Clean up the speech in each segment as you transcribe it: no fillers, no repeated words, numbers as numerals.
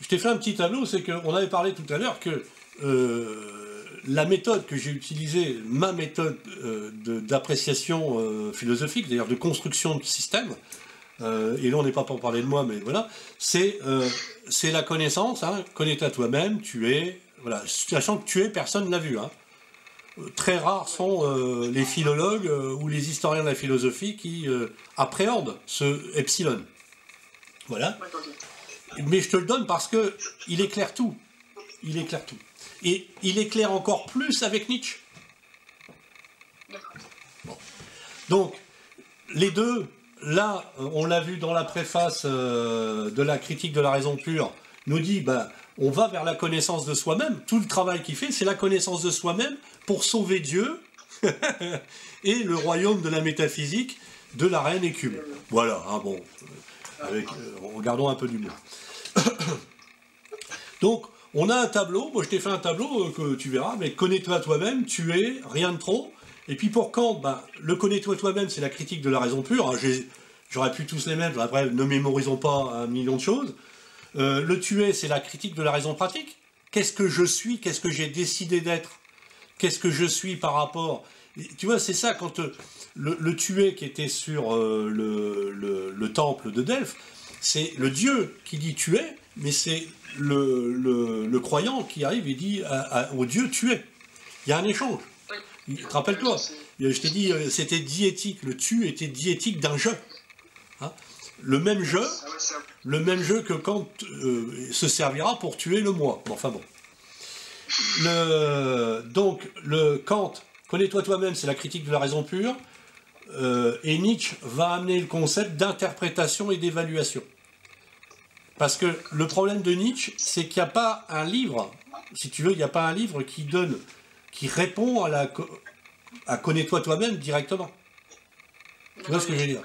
Je t'ai fait un petit tableau, c'est qu'on avait parlé tout à l'heure que la méthode que j'ai utilisée, ma méthode d'appréciation philosophique, d'ailleurs de construction de système, et là on n'est pas pour parler de moi, mais voilà, c'est la connaissance, hein, connais-toi toi-même, tu es, voilà, sachant que tu es, personne ne l'a vu, hein. Très rares sont les philologues ou les historiens de la philosophie qui appréhendent ce epsilon. Voilà. Mais je te le donne parce que il éclaire tout. Il éclaire tout. Et il éclaire encore plus avec Nietzsche. Bon. Donc, les deux, là, on l'a vu dans la préface de la critique de la raison pure, nous dit, ben, on va vers la connaissance de soi-même. Tout le travail qu'il fait, c'est la connaissance de soi-même pour sauver Dieu et le royaume de la métaphysique de la reine écume. Voilà, hein, bon, regardons un peu d'humour. Donc, on a un tableau, moi je t'ai fait un tableau que tu verras, mais connais-toi toi-même, tu es, rien de trop. Et puis pour Kant, ben, le connais-toi toi-même, c'est la critique de la raison pure. Hein, j'aurais pu tous les mettre, après ne mémorisons pas un million de choses. Le tu es, c'est la critique de la raison pratique. Qu'est-ce que je suis, qu'est-ce que j'ai décidé d'être, qu'est-ce que je suis par rapport... Tu vois, c'est ça, quand le tu es qui était sur le temple de Delphes, c'est le Dieu qui dit tu es, mais c'est le croyant qui arrive et dit au Dieu tu es. Il y a un échange. Rappelle-toi, je t'ai dit, c'était diétique, le tu était diétique d'un je. Hein, le même jeu que Kant se servira pour tuer le moi. Bon, enfin bon. Donc, le Kant, connais-toi toi-même, c'est la critique de la raison pure, et Nietzsche va amener le concept d'interprétation et d'évaluation. Parce que le problème de Nietzsche, c'est qu'il n'y a pas un livre, si tu veux, il n'y a pas un livre qui répond à connais-toi toi-même directement. Tu vois ce que je veux dire?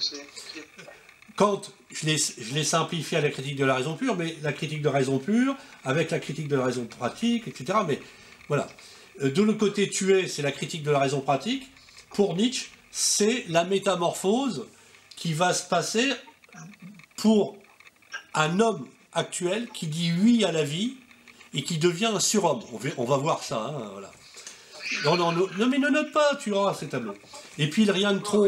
Quand je l'ai simplifié à la critique de la raison pure, mais la critique de la raison pure, avec la critique de la raison pratique, etc. Mais voilà. De l'autre côté, tu es, c'est la critique de la raison pratique. Pour Nietzsche, c'est la métamorphose qui va se passer pour un homme actuel qui dit oui à la vie et qui devient un surhomme. On va voir ça, hein, voilà. Non, mais ne note pas, tu auras ces tableaux. Et puis le rien de trop.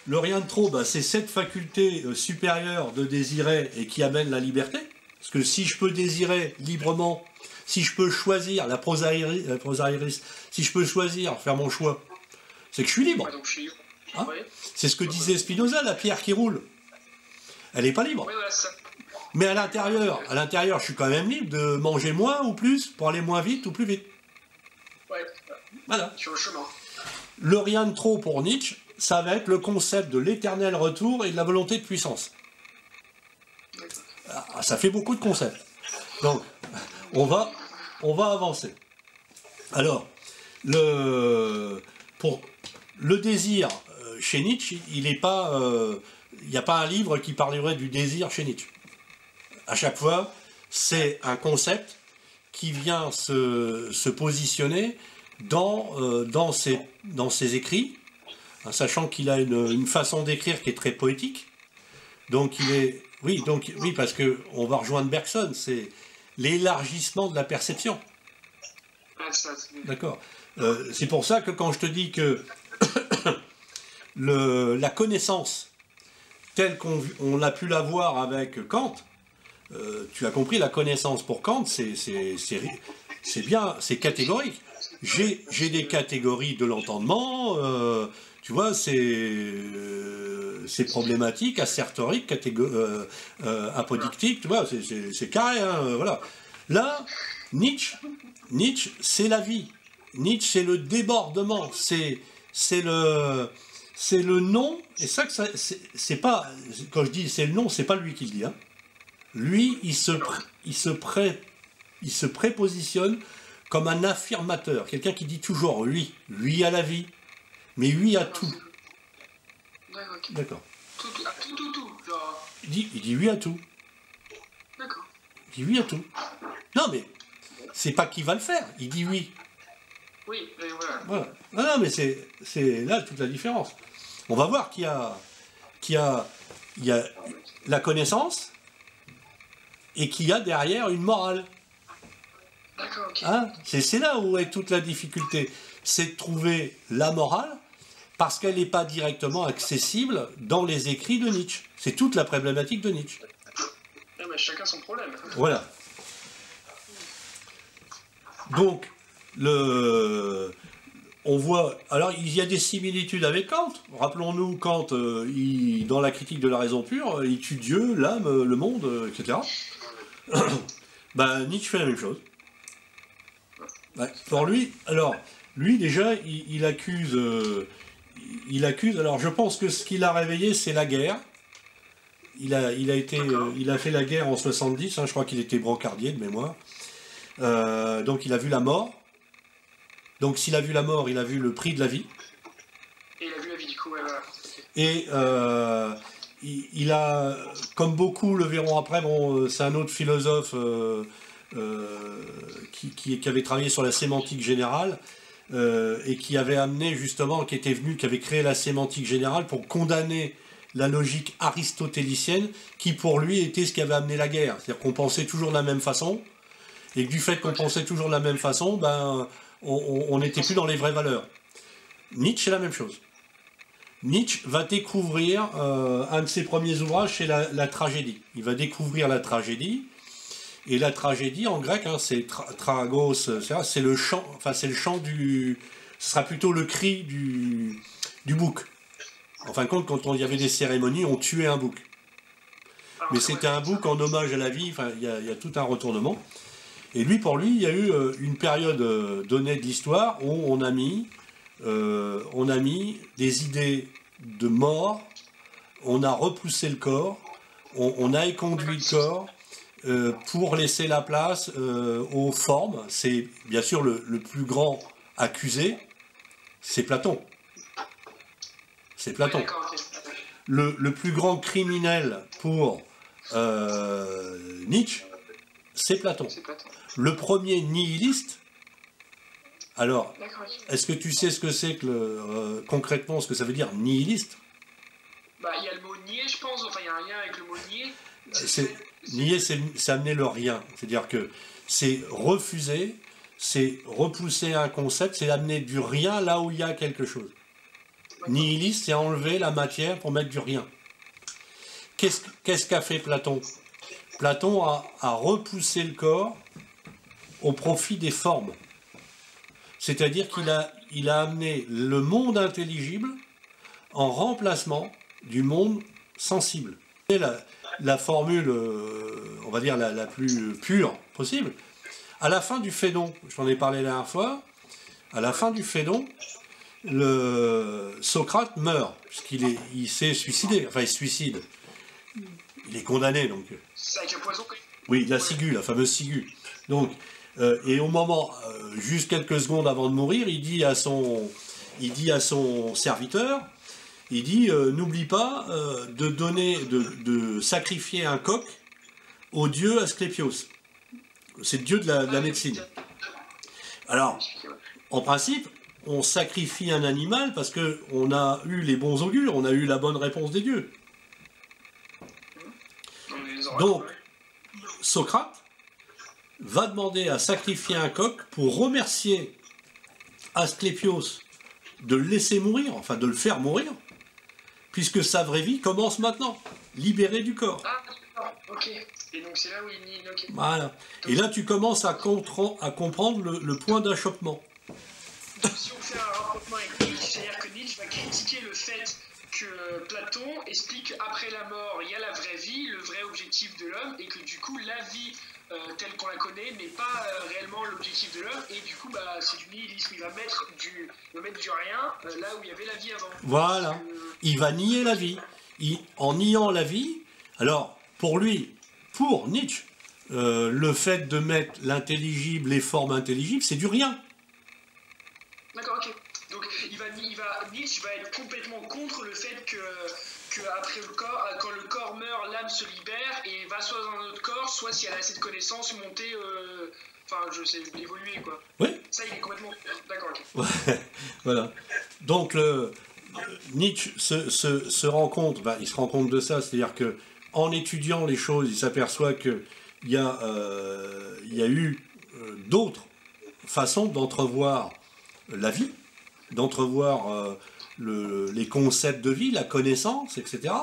Le rien de trop, bah, c'est cette faculté supérieure de désirer et qui amène la liberté. Parce que si je peux désirer librement, si je peux choisir, la prosaïris, si je peux choisir, faire mon choix, c'est que je suis libre. Hein, c'est ce que disait Spinoza, la pierre qui roule. Elle n'est pas libre. Mais à l'intérieur, je suis quand même libre de manger moins ou plus pour aller moins vite ou plus vite. Voilà. Sur le chemin. Le rien de trop pour Nietzsche, ça va être le concept de l'éternel retour et de la volonté de puissance. Ah, ça fait beaucoup de concepts. Donc, on va avancer. Alors, pour le désir chez Nietzsche, il n'y a pas un livre qui parlerait du désir chez Nietzsche. À chaque fois, c'est un concept qui vient se positionner dans ses écrits, sachant qu'il a une façon d'écrire qui est très poétique. Donc oui, parce que on va rejoindre Bergson, c'est l'élargissement de la perception. D'accord. C'est pour ça que quand je te dis que la connaissance telle qu'on a pu l'avoir avec Kant, tu as compris, la connaissance pour Kant, c'est bien, c'est catégorique. J'ai des catégories de l'entendement, tu vois, c'est problématique, assertorique, apodictique, tu vois, c'est carré, hein, voilà. Là, Nietzsche, c'est la vie. Nietzsche, c'est le débordement, c'est le nom, et ça, c'est pas, quand je dis c'est le nom, c'est pas lui qui le dit, hein. Lui, il il se prépositionne comme un affirmateur, quelqu'un qui dit toujours oui, oui à la vie, mais oui à tout. D'accord. Tout, genre... Il dit oui à tout. D'accord. Il dit oui à tout. Non, mais c'est pas qu'il va le faire, il dit oui. Oui, voilà. Voilà. Non, mais c'est là toute la différence. On va voir qu'il y a la connaissance et qu'il y a derrière une morale. D'accord, ok. Hein, c'est là où est toute la difficulté. C'est de trouver la morale parce qu'elle n'est pas directement accessible dans les écrits de Nietzsche. C'est toute la problématique de Nietzsche. Non, mais chacun son problème. Voilà. Donc, on voit... Alors, il y a des similitudes avec Kant. Rappelons-nous, Kant, dans la critique de la raison pure, il tue Dieu, l'âme, le monde, etc. Ben, Nietzsche fait la même chose. Ouais. Pour lui, alors, lui déjà, il accuse, alors je pense que ce qui l'a réveillé, c'est la guerre. Il a fait la guerre en 70, hein, je crois qu'il était brancardier de mémoire. Donc il a vu la mort. Donc s'il a vu la mort, il a vu le prix de la vie. Et il a vu la vie du coup, ouais, voilà. Et il a, comme beaucoup le verront après, bon, c'est un autre philosophe qui avait travaillé sur la sémantique générale et qui avait amené justement, qui avait créé la sémantique générale pour condamner la logique aristotélicienne qui pour lui était ce qui avait amené la guerre. C'est-à-dire qu'on pensait toujours de la même façon et que du fait qu'on pensait toujours de la même façon, ben, on n'était plus dans les vraies valeurs. Nietzsche, c'est la même chose. Nietzsche va découvrir, un de ses premiers ouvrages, c'est la tragédie. Il va découvrir la tragédie. Et la tragédie, en grec, hein, c'est tragos, c'est le chant, enfin c'est le chant du... Ce sera plutôt le cri du bouc. En fin de compte, quand il y avait des cérémonies, on tuait un bouc. Mais c'était un bouc en hommage à la vie, enfin il y a tout un retournement. Et lui, pour lui, il y a eu une période donnée de l'histoire où on a mis des idées de mort, on a repoussé le corps, on a éconduit le corps, pour laisser la place aux formes. C'est bien sûr le plus grand accusé, c'est Platon. C'est Platon. Le plus grand criminel pour Nietzsche, c'est Platon. Le premier nihiliste. Alors, est-ce que tu sais ce que c'est que concrètement ce que ça veut dire nihiliste? Bah, il y a le mot nier, je pense. Enfin, il y a un lien avec le mot nier. Nier, c'est amener le rien. C'est-à-dire que c'est refuser, c'est repousser un concept, c'est amener du rien là où il y a quelque chose. Nihiliste, c'est enlever la matière pour mettre du rien. Qu'est-ce qu'a fait Platon? Platon a repoussé le corps au profit des formes. C'est-à-dire qu'il a amené le monde intelligible en remplacement du monde sensible. C'est la formule, on va dire, la plus pure possible. À la fin du Phédon, je t'en ai parlé la dernière fois, à la fin du Phédon, Socrate meurt, puisqu'il s'est suicidé, enfin il se suicide. Il est condamné, donc. C'est avec le poison que... Oui, la ciguë, la fameuse ciguë. Donc, et au moment, juste quelques secondes avant de mourir, il dit à son serviteur, il dit, n'oublie pas de sacrifier un coq au dieu Asclépios. C'est le dieu de la médecine. Alors, en principe, on sacrifie un animal parce qu'on a eu les bons augures, on a eu la bonne réponse des dieux. Donc, Socrate va demander à sacrifier un coq pour remercier Asclépios de le laisser mourir, enfin de le faire mourir, puisque sa vraie vie commence maintenant, libérée du corps. Ah, ok. Et donc c'est là où il nie... Okay. Voilà. Et là, tu commences à comprendre le point d'achoppement. Donc si on fait un rapprochement avec Nietzsche, c'est-à-dire que Nietzsche va critiquer le fait que Platon explique qu'après la mort, il y a la vraie vie, le vrai objectif de l'homme, et que du coup, la vie telle qu'on la connaît n'est pas réellement l'objectif de l'homme, et du coup, bah, c'est du nihilisme. Il va mettre du rien là où il y avait la vie avant. Voilà. Il va nier la vie. En niant la vie, alors, pour Nietzsche, le fait de mettre l'intelligible, les formes intelligibles, c'est du rien. D'accord, ok. Donc Nietzsche va être complètement contre le fait que après le corps, quand le corps meurt, l'âme se libère et va soit dans un autre corps, soit si elle a assez de connaissances, monter, enfin je sais, évoluer quoi. Oui. Ça il est complètement... D'accord, ok. Ouais, voilà. Donc Nietzsche se rend compte, ben, il se rend compte de ça, c'est-à-dire que en étudiant les choses, il s'aperçoit qu'il y a eu d'autres façons d'entrevoir la vie, d'entrevoir les concepts de vie, la connaissance, etc.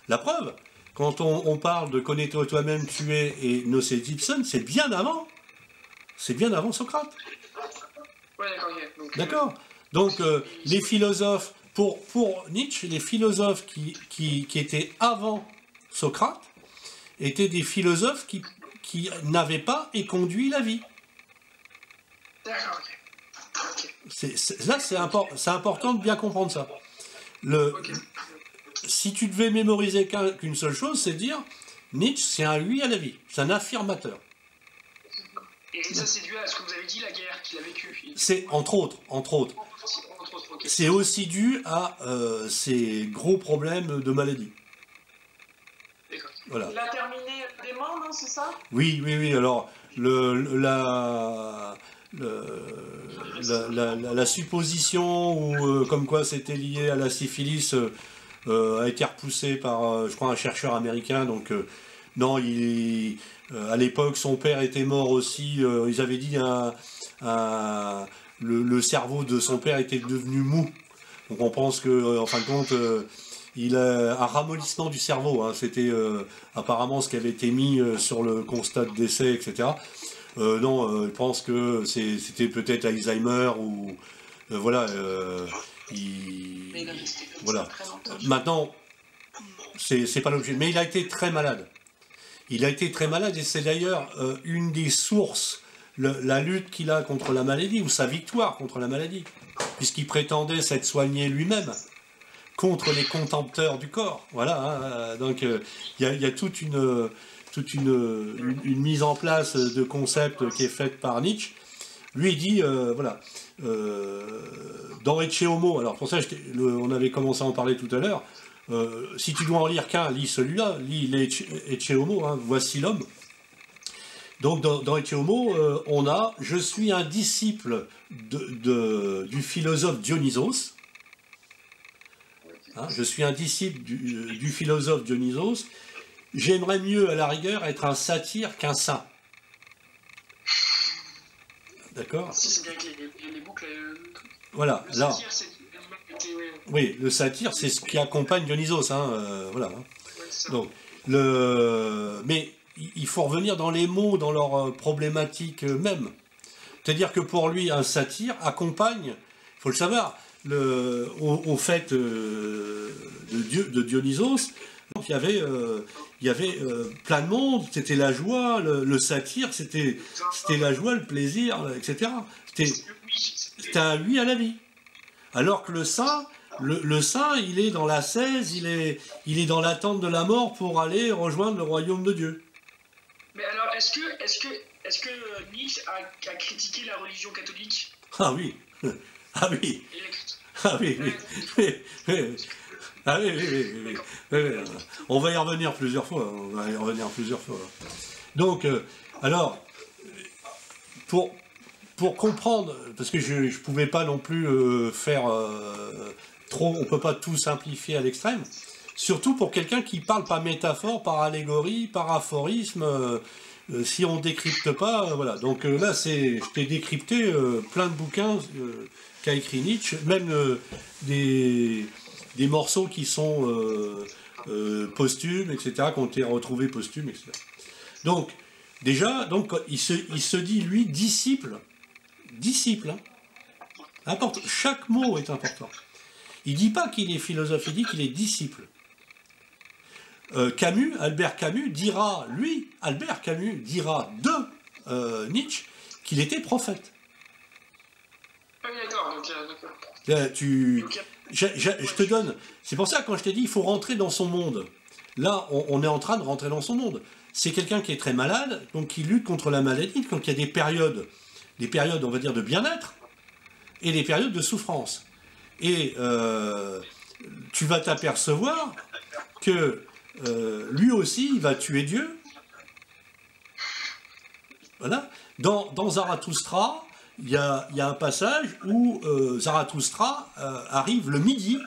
La preuve, quand on parle de connais-toi toi-même, tu es et nocé ipsum, c'est bien avant Socrate. Ouais, d'accord, ok. D'accord. Donc les philosophes, pour Nietzsche, les philosophes qui étaient avant Socrate étaient des philosophes qui n'avaient pas éconduit la vie. D'accord, ok. Là, c'est important de bien comprendre ça. Si tu devais mémoriser qu'une seule chose, c'est de dire Nietzsche, c'est un oui à la vie, c'est un affirmateur. Et ça, c'est dû à ce que vous avez dit, la guerre qu'il a vécue. C'est entre autres. Okay. C'est aussi dû à ces gros problèmes de maladie. Voilà. Il a terminé dément, non, c'est ça? Oui. Alors, la supposition ou comme quoi c'était lié à la syphilis a été repoussée par, je crois, un chercheur américain. Donc, non, à l'époque, son père était mort aussi. Ils avaient dit le cerveau de son père était devenu mou. Donc, on pense que, en fin de compte, il a un ramollissement du cerveau. Hein. C'était apparemment ce qui avait été mis sur le constat de décès, etc. Non, je pense que c'était peut-être Alzheimer ou voilà. Voilà. Maintenant, c'est pas l'objet. Mais il a été très malade. Il a été très malade et c'est d'ailleurs une des sources, la lutte qu'il a contre la maladie ou sa victoire contre la maladie, puisqu'il prétendait s'être soigné lui-même contre les contempteurs du corps. Voilà. Hein, donc il y a toute une mise en place de concepts qui est faite par Nietzsche. Lui, il dit, voilà, dans Ecce Homo, alors pour ça, on avait commencé à en parler tout à l'heure, si tu dois en lire qu'un, lis celui-là, lis Ecce Homo, hein, voici l'homme. Donc dans Ecce Homo, on a « Je suis un disciple du philosophe Dionysos ». Hein, je suis un disciple du philosophe Dionysos. J'aimerais mieux, à la rigueur, être un satyre qu'un saint. D'accord ? Si, c'est bien que les boucles... Voilà, le là. satire, Oui, le satyre, c'est ce qui accompagne Dionysos. Hein, voilà. Ouais, donc, mais il faut revenir dans les mots, dans leur problématique même. C'est-à-dire que pour lui, un satyre accompagne, il faut le savoir, au fait de Dionysos. Donc il y avait plein de monde, c'était la joie, le satyre, c'était la joie, le plaisir, etc. C'était un oui à la vie. Alors que le saint, il est dans l'ascèse, il est dans l'attente de la mort pour aller rejoindre le royaume de Dieu. Mais alors, est-ce que Nietzsche a critiqué la religion catholique? Ah oui. Ah oui. Ah oui. Ah oui. On va y revenir plusieurs fois. Donc, alors, pour comprendre, parce que je ne pouvais pas non plus faire trop, on ne peut pas tout simplifier à l'extrême, surtout pour quelqu'un qui ne parle par métaphore, par allégorie, par aphorisme, si on ne décrypte pas, voilà. Donc là, je t'ai décrypté plein de bouquins qu'a écrit Nietzsche, même des morceaux qui sont posthumes, etc., qui ont été retrouvés posthumes, etc. Donc, déjà, il se dit, lui, disciple. Disciple, hein. Important. Chaque mot est important. Il ne dit pas qu'il est philosophe, il dit qu'il est disciple. Albert Camus dira de Nietzsche qu'il était prophète. Ah oui, d'accord. Là, je te donne. C'est pour ça, quand je t'ai dit, il faut rentrer dans son monde. Là, on est en train de rentrer dans son monde. c'est quelqu'un qui est très malade, donc qui lutte contre la maladie, donc il y a des périodes, on va dire, de bien-être, et des périodes de souffrance. Et tu vas t'apercevoir que lui aussi, il va tuer Dieu. Voilà. Dans Zarathustra, il y a un passage où Zarathustra arrive le midi,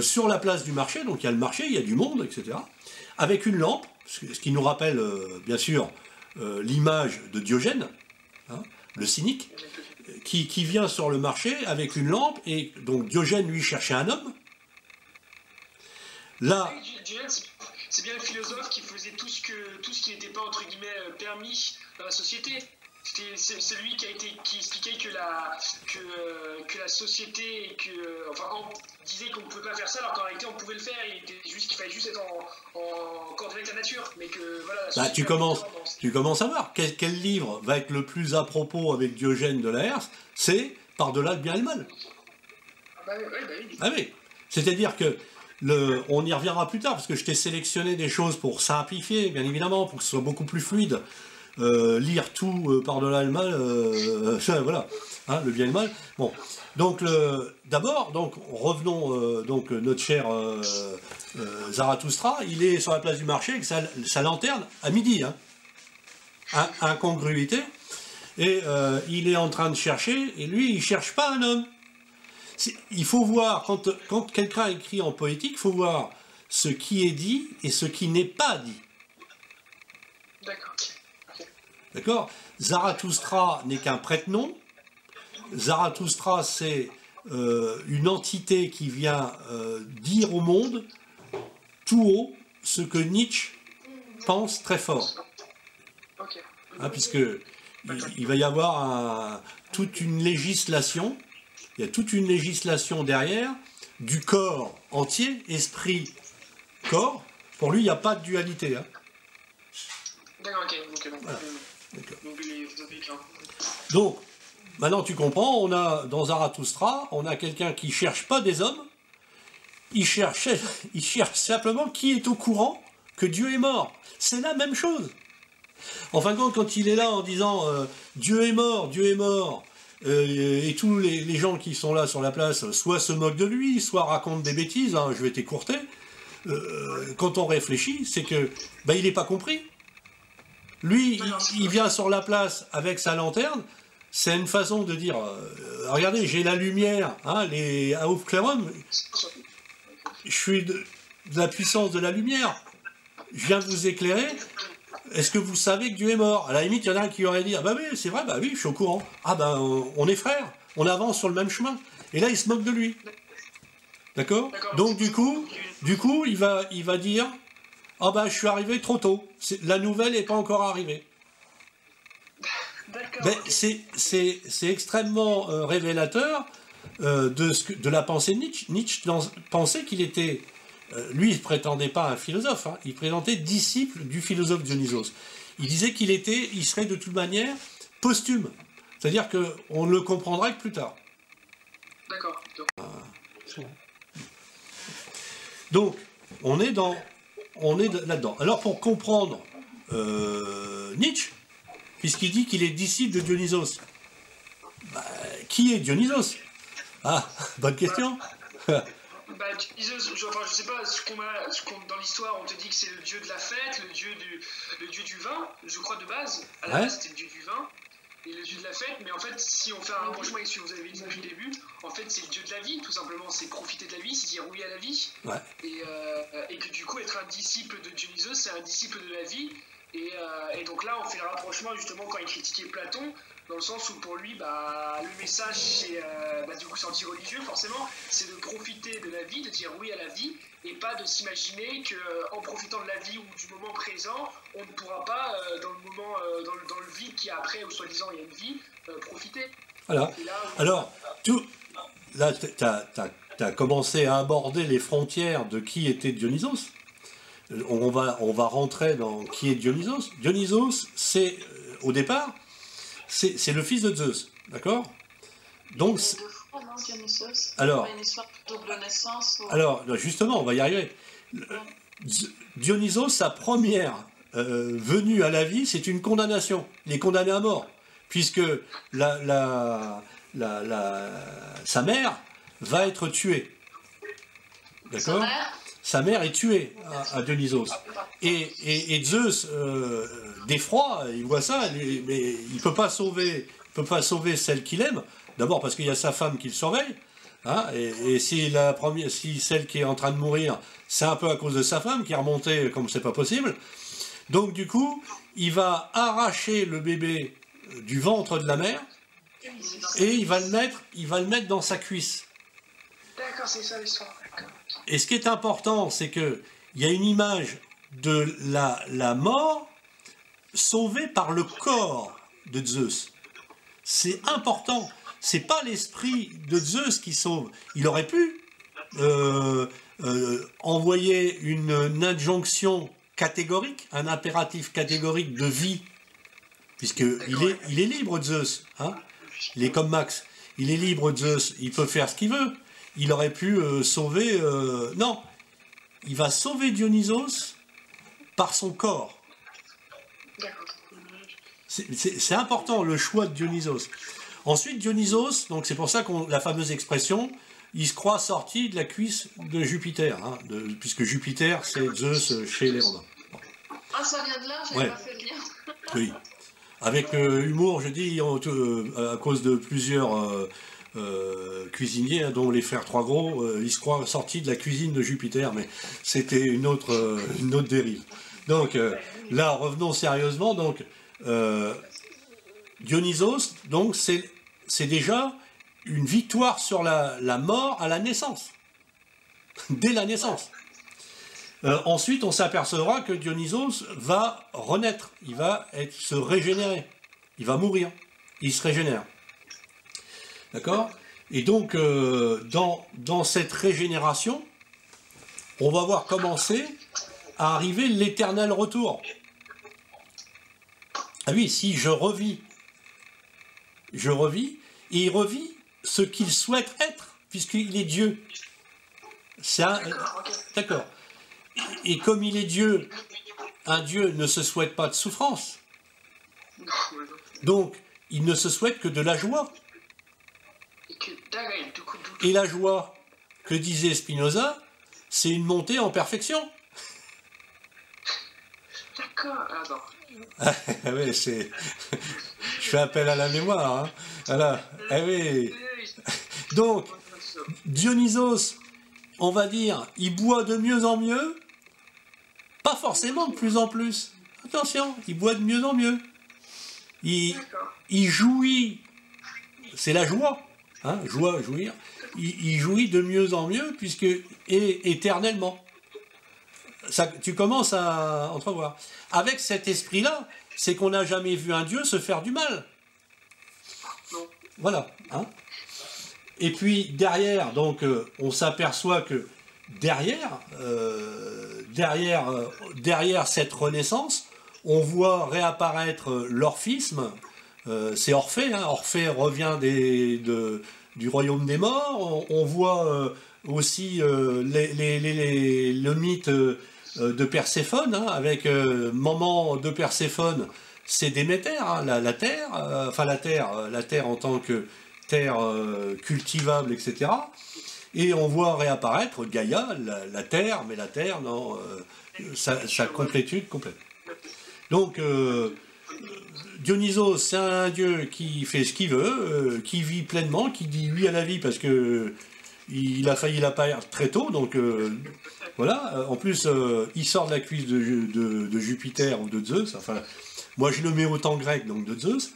sur la place du marché, donc il y a le marché, il y a du monde, etc., avec une lampe, ce qui nous rappelle bien sûr l'image de Diogène, hein, le cynique, qui vient sur le marché avec une lampe, et donc Diogène lui cherchait un homme. Là, Diogène, c'est bien le philosophe qui faisait tout ce qui n'était pas entre guillemets permis dans la société. C'est lui qui expliquait que la société disait qu'on ne pouvait pas faire ça, alors qu'en réalité on pouvait le faire. Qu'il fallait juste être en coordonnée avec la nature, mais que voilà. Tu commences à voir quel livre va être le plus à propos avec Diogène de Laërce, c'est Par-delà le bien et le mal. Oui. Ah oui, c'est-à-dire que on y reviendra plus tard, parce que je t'ai sélectionné des choses pour simplifier, bien évidemment, pour que ce soit beaucoup plus fluide. Lire tout par-delà le mal, voilà, hein, le bien et le mal. Bon, donc d'abord, revenons donc notre cher Zarathustra, il est sur la place du marché avec sa lanterne à midi, hein, incongruité, et il est en train de chercher, et lui, il cherche pas un homme. Il faut voir, quand quelqu'un écrit en poétique, il faut voir ce qui est dit et ce qui n'est pas dit. D'accord. D'accord ? Zarathustra n'est qu'un prête-nom. Zarathustra, c'est une entité qui vient dire au monde tout haut ce que Nietzsche pense très fort. Okay. Hein, puisque il va y avoir toute une législation, il y a toute une législation derrière du corps entier, esprit, corps. Pour lui, il n'y a pas de dualité. Hein. D'accord, ok. Voilà. D'accord. Donc, maintenant tu comprends, dans Zarathustra, on a quelqu'un qui ne cherche pas des hommes, il cherche simplement qui est au courant que Dieu est mort. C'est la même chose. En fin de compte, quand il est là en disant Dieu est mort, et tous les gens qui sont là sur la place, soit se moquent de lui, soit racontent des bêtises, hein, je vais t'écourter, quand on réfléchit, c'est que il n'est pas compris. Lui, il vient sur la place avec sa lanterne, c'est une façon de dire, regardez, j'ai la lumière, hein, les Aufklärung, je suis de la puissance de la lumière, je viens de vous éclairer, est-ce que vous savez que Dieu est mort? À la limite, il y en a un qui aurait dit, ah bah oui, c'est vrai, bah oui, je suis au courant, ah ben on est frères, on avance sur le même chemin, et là il se moque de lui. D'accord? Donc du coup, il va dire, ah ben je suis arrivé trop tôt, la nouvelle n'est pas encore arrivée. Ben, c'est extrêmement révélateur de la pensée de Nietzsche. Nietzsche pensait qu'il était, lui il ne prétendait pas un philosophe, hein, il prétendait disciple du philosophe Dionysos. Il disait il serait de toute manière posthume, c'est-à-dire qu'on ne le comprendra que plus tard. D'accord. Donc, on est là-dedans. Alors, pour comprendre Nietzsche, puisqu'il dit qu'il est disciple de Dionysos, qui est Dionysos? Ah, bonne question. Dionysos, je sais pas, dans l'histoire, on te dit que c'est le dieu de la fête, le dieu du vin, je crois de base. À la base, c'était le dieu du vin. Et le dieu de la fête, mais en fait, si on fait un rapprochement avec ce que vous avez dit depuis le début, en fait, c'est le dieu de la vie, tout simplement. C'est profiter de la vie, c'est dire oui à la vie. Ouais. Et que du coup, être un disciple de Dionysos, c'est un disciple de la vie. Et donc là, on fait le rapprochement justement quand il critiquait Platon, dans le sens où pour lui, le message, c'est du coup c'est anti-religieux forcément, c'est de profiter de la vie, de dire oui à la vie, et pas de s'imaginer qu'en profitant de la vie ou du moment présent, on ne pourra pas, dans le moment, dans le vide qui est après, ou soi-disant il y a une vie, profiter. Voilà. Alors, là, tu as commencé à aborder les frontières de qui était Dionysos. On va rentrer dans qui est Dionysos. Dionysos, c'est, au départ, c'est le fils de Zeus, d'accord? Donc, Dionysos. Alors, une histoire de double naissance. alors, justement, on va y arriver. Dionysos, sa première venue à la vie, c'est une condamnation. Il est condamné à mort, puisque sa mère va être tuée. D'accord ? Sa mère est tuée à Dionysos. Et Zeus, d'effroi, il voit ça, mais il ne peut pas sauver celle qu'il aime. D'abord parce qu'il y a sa femme qui le surveille. Hein, et si celle qui est en train de mourir, c'est un peu à cause de sa femme qui est remontée comme c'est pas possible. Donc du coup, il va arracher le bébé du ventre de la mère et il va le mettre dans sa cuisse. D'accord, c'est ça l'histoire. Et ce qui est important, c'est que il y a une image de la mort sauvée par le corps de Zeus. C'est important. C'est pas l'esprit de Zeus qui sauve. Il aurait pu envoyer une injonction catégorique, un impératif catégorique de vie, puisqu'il est libre, Zeus. Hein, il est comme Max. Il est libre, Zeus. Il peut faire ce qu'il veut. Il aurait pu sauver... non, il va sauver Dionysos par son corps. C'est important, le choix de Dionysos. Ensuite, Dionysos, donc c'est pour ça qu'on la fameuse expression, il se croit sorti de la cuisse de Jupiter, hein, puisque Jupiter, c'est Zeus chez les Romains. Bon. Ah, ça vient de là, j'avais pas fait le lien. Oui. Avec humour, je dis, à cause de plusieurs cuisiniers, dont les frères Trois Gros, ils se croient sortis de la cuisine de Jupiter, mais c'était une autre dérive. Donc là, revenons sérieusement. Donc Dionysos, donc c'est déjà une victoire sur la mort à la naissance, dès la naissance. Ensuite, on s'apercevra que Dionysos va renaître, il va se régénérer, il va mourir, il se régénère. D'accord ? Et donc, dans cette régénération, on va voir commencer à arriver l'éternel retour. Ah oui, si je revis, et il revit ce qu'il souhaite être, puisqu'il est Dieu. D'accord. Et comme il est Dieu, un Dieu ne se souhaite pas de souffrance. Donc, il ne se souhaite que de la joie. Et la joie, que disait Spinoza, c'est une montée en perfection. D'accord, alors. Oui, je fais appel à la mémoire. Hein. Voilà. Eh oui. Donc, Dionysos, on va dire, il boit de mieux en mieux, pas forcément de plus en plus. Attention, il boit de mieux en mieux. Il jouit, c'est la joie, hein, jouir. Il jouit de mieux en mieux, et éternellement. Ça, tu commences à entrevoir. Avec cet esprit-là, c'est qu'on n'a jamais vu un Dieu se faire du mal. Non. Voilà. Hein. Et puis derrière, donc, on s'aperçoit que derrière cette renaissance, on voit réapparaître l'orphisme. C'est Orphée. Hein. Orphée revient du royaume des morts. On voit aussi le mythe de Perséphone, hein, avec maman de Perséphone, c'est Déméter, hein, la terre, la terre en tant que terre cultivable, etc. Et on voit réapparaître Gaïa, la terre, mais la terre dans sa complétude complète. Donc Dionysos, c'est un dieu qui fait ce qu'il veut, qui vit pleinement, qui dit oui à la vie parce que il a failli la perdre très tôt, donc voilà. En plus, il sort de la cuisse de Jupiter ou de Zeus. Enfin, moi je le mets au temps grec, donc de Zeus.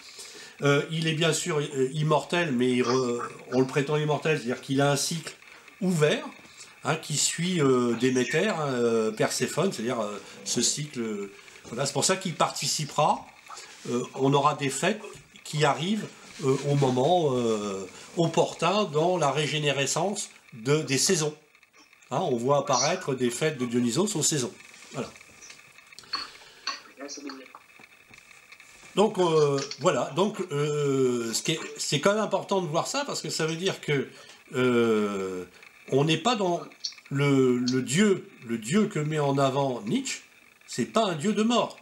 Il est bien sûr immortel, mais on le prétend immortel, c'est-à-dire qu'il a un cycle ouvert, hein, qui suit Déméter, Perséphone, c'est-à-dire ce cycle. Voilà, c'est pour ça qu'il participera. On aura des fêtes qui arrivent au moment opportun dans la régénérescence des saisons. Hein, on voit apparaître des fêtes de Dionysos aux saisons. Voilà. Donc voilà, donc c'est quand même important de voir ça parce que ça veut dire que on n'est pas dans le dieu que met en avant Nietzsche, c'est pas un dieu de mort.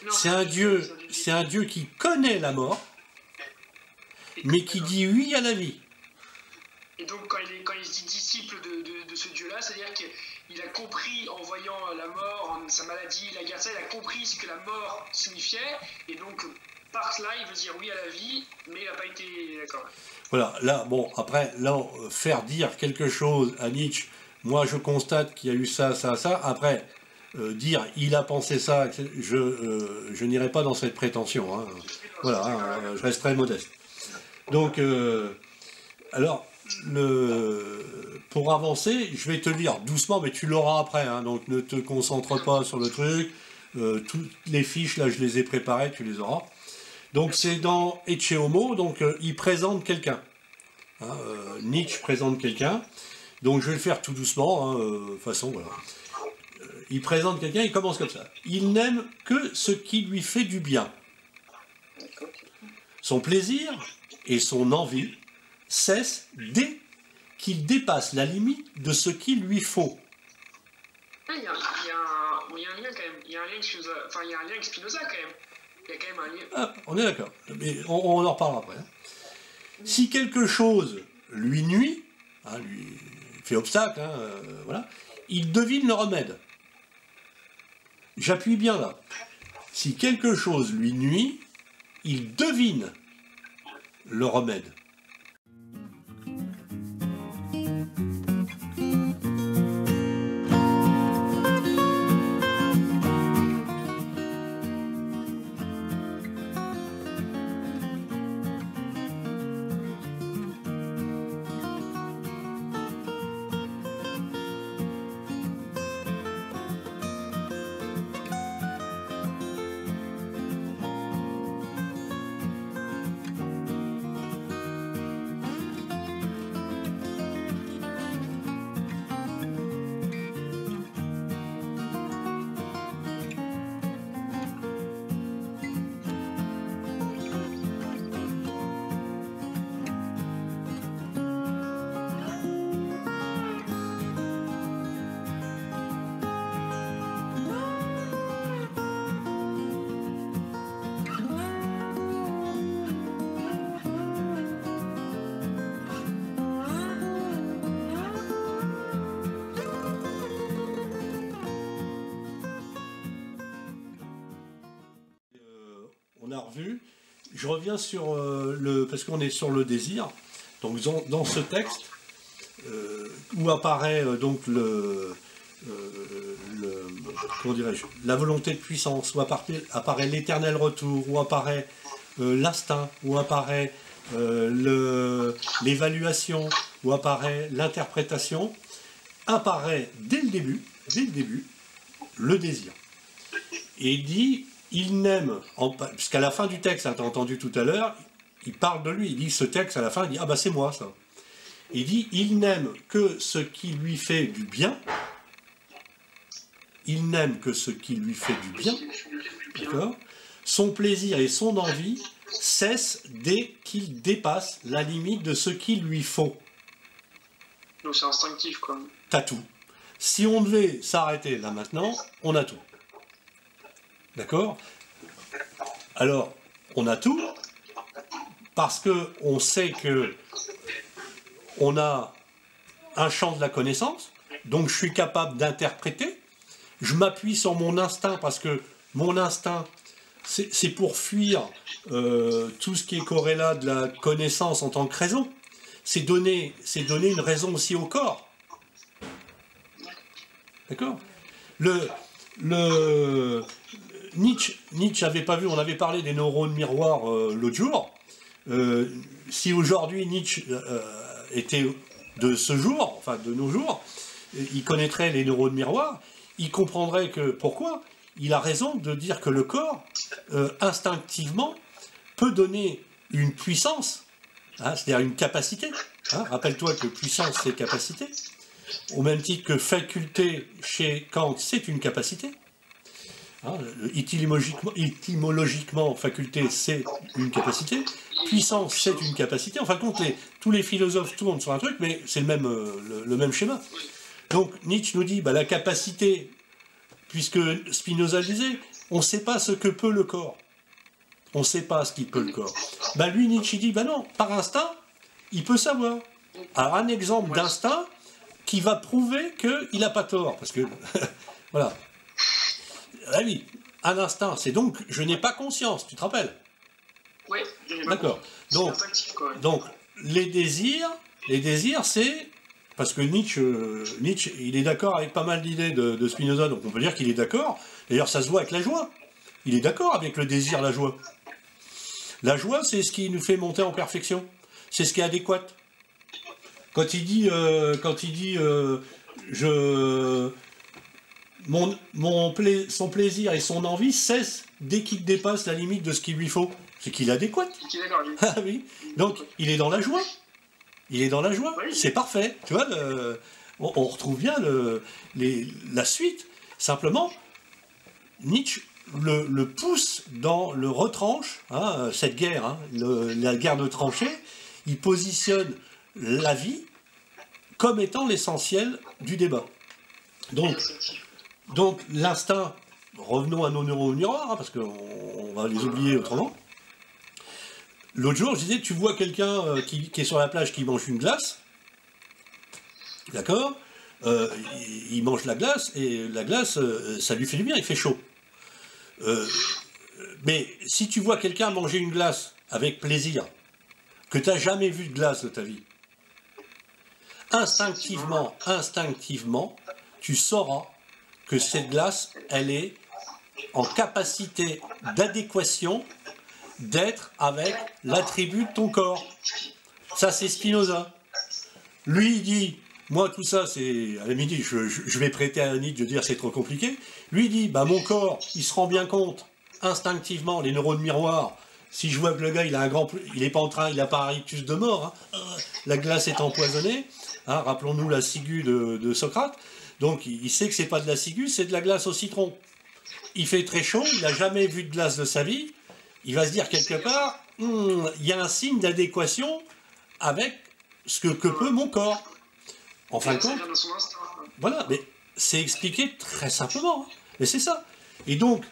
Non, C'est un dieu qui connaît la mort, mais qui dit oui à la vie. Et donc, quand il se dit disciple de ce Dieu-là, c'est-à-dire qu'il a compris, en voyant la mort, sa maladie, la guerre, il a compris ce que la mort signifiait, et donc, par cela, il veut dire oui à la vie, mais il n'a pas été d'accord. Voilà, là, bon, après, là, faire dire quelque chose à Nietzsche, moi, je constate qu'il y a eu ça, ça, ça, après, dire il a pensé ça, je n'irai pas dans cette prétention, hein. Voilà, hein, je reste très modeste. Donc, alors, pour avancer, je vais te lire doucement, mais tu l'auras après, hein, donc ne te concentre pas sur le truc. Toutes les fiches, là, je les ai préparées, tu les auras. Donc, c'est dans Ecce Homo, donc il présente quelqu'un. Hein, Nietzsche présente quelqu'un. Donc, je vais le faire tout doucement, hein, de toute façon, voilà. Il présente quelqu'un, il commence comme ça. Il n'aime que ce qui lui fait du bien. Son plaisir et son envie cessent dès qu'il dépasse la limite de ce qu'il lui faut. Il y a un lien quand même. Il y a un lien avec Spinoza quand même. Il y a quand même un lien. Ah, on est d'accord. Mais on en reparlera après. Hein. Si quelque chose lui nuit, hein, lui fait obstacle, hein, voilà, il devine le remède. J'appuie bien là. Si quelque chose lui nuit, il devine le remède. On a revu. Je reviens sur parce qu'on est sur le désir. Donc dans ce texte où apparaît donc comment dirais-je, la volonté de puissance, où apparaît l'éternel retour, où apparaît l'instinct, où apparaît l'évaluation, où apparaît l'interprétation, apparaît dès le début, le désir. Et il dit, il n'aime, puisqu'à la fin du texte, tu as entendu tout à l'heure, il parle de lui, il dit ce texte à la fin, il dit ah bah c'est moi ça. Il dit il n'aime que ce qui lui fait du bien. Il n'aime que ce qui lui fait du bien. D'accord ? Son plaisir et son envie cessent dès qu'il dépasse la limite de ce qu'il lui faut. Donc c'est instinctif quoi. T'as tout. Si on devait s'arrêter là maintenant, on a tout. D'accord ? Alors, on a tout parce qu'on sait que on a un champ de la connaissance, donc je suis capable d'interpréter. Je m'appuie sur mon instinct parce que mon instinct, c'est pour fuir tout ce qui est corrélat de la connaissance en tant que raison. C'est donner une raison aussi au corps. D'accord ? Nietzsche avait pas vu, on avait parlé des neurones miroirs l'autre jour. Si aujourd'hui Nietzsche était de ce jour, enfin de nos jours, il connaîtrait les neurones miroirs, il comprendrait que pourquoi il a raison de dire que le corps, instinctivement, peut donner une puissance, hein, c'est-à-dire une capacité. Hein, rappelle-toi que puissance, c'est capacité. Au même titre que faculté, chez Kant, c'est une capacité. Hein, étymologiquement, faculté, c'est une capacité. Puissance, c'est une capacité. En fin de compte, tous les philosophes tournent sur un truc, mais c'est le même schéma. Donc Nietzsche nous dit, bah, la capacité, puisque Spinoza le disait, on ne sait pas ce que peut le corps. On ne sait pas ce qu'il peut le corps. Bah, lui, Nietzsche, il dit, bah non, par instinct, il peut savoir. Alors un exemple d'instinct qui va prouver qu'il n'a pas tort. Parce que, voilà. Ah oui, un instinct, c'est donc, je n'ai pas conscience, tu te rappelles? Oui. D'accord. Donc, les désirs, c'est... Parce que Nietzsche, il est d'accord avec pas mal d'idées de Spinoza, donc on peut dire qu'il est d'accord. D'ailleurs, ça se voit avec la joie. Il est d'accord avec le désir, la joie. La joie, c'est ce qui nous fait monter en perfection. C'est ce qui est adéquat. Quand il dit, son plaisir et son envie cessent dès qu'il dépasse la limite de ce qu'il lui faut. C'est qu'il est adéquat. Ah oui. Donc, il est dans la joie. Il est dans la joie. Oui. C'est parfait. Tu vois, on retrouve bien la suite. Simplement, Nietzsche le pousse dans le retranche, hein, cette guerre, hein, la guerre de tranchées. Il positionne la vie comme étant l'essentiel du débat. Donc l'instinct, revenons à nos neurones miroirs, hein, parce qu'on va les oublier autrement. L'autre jour, je disais, tu vois quelqu'un qui est sur la plage qui mange une glace, d'accord, il mange la glace, et la glace, ça lui fait du bien, il fait chaud. Mais si tu vois quelqu'un manger une glace avec plaisir, que tu n'as jamais vu de glace de ta vie, instinctivement, tu sauras que cette glace, elle est en capacité d'adéquation d'être avec l'attribut de ton corps. Ça, c'est Spinoza. Lui, il dit, moi, tout ça, c'est... À la midi, je vais prêter à Nietzsche de dire c'est trop compliqué. Lui, il dit, bah, mon corps, il se rend bien compte, instinctivement, les neurones miroirs, si je vois que le gars, il a il n'a pas un rictus de mort, hein, la glace est empoisonnée, hein, rappelons-nous la ciguë de Socrate, donc il sait que c'est pas de la ciguë, c'est de la glace au citron. Il fait très chaud, il n'a jamais vu de glace de sa vie, il va se dire quelque part, il y a un signe d'adéquation avec ce que peut mon corps. En fin de compte, voilà, mais c'est expliqué très simplement, hein, mais c'est ça. Et donc,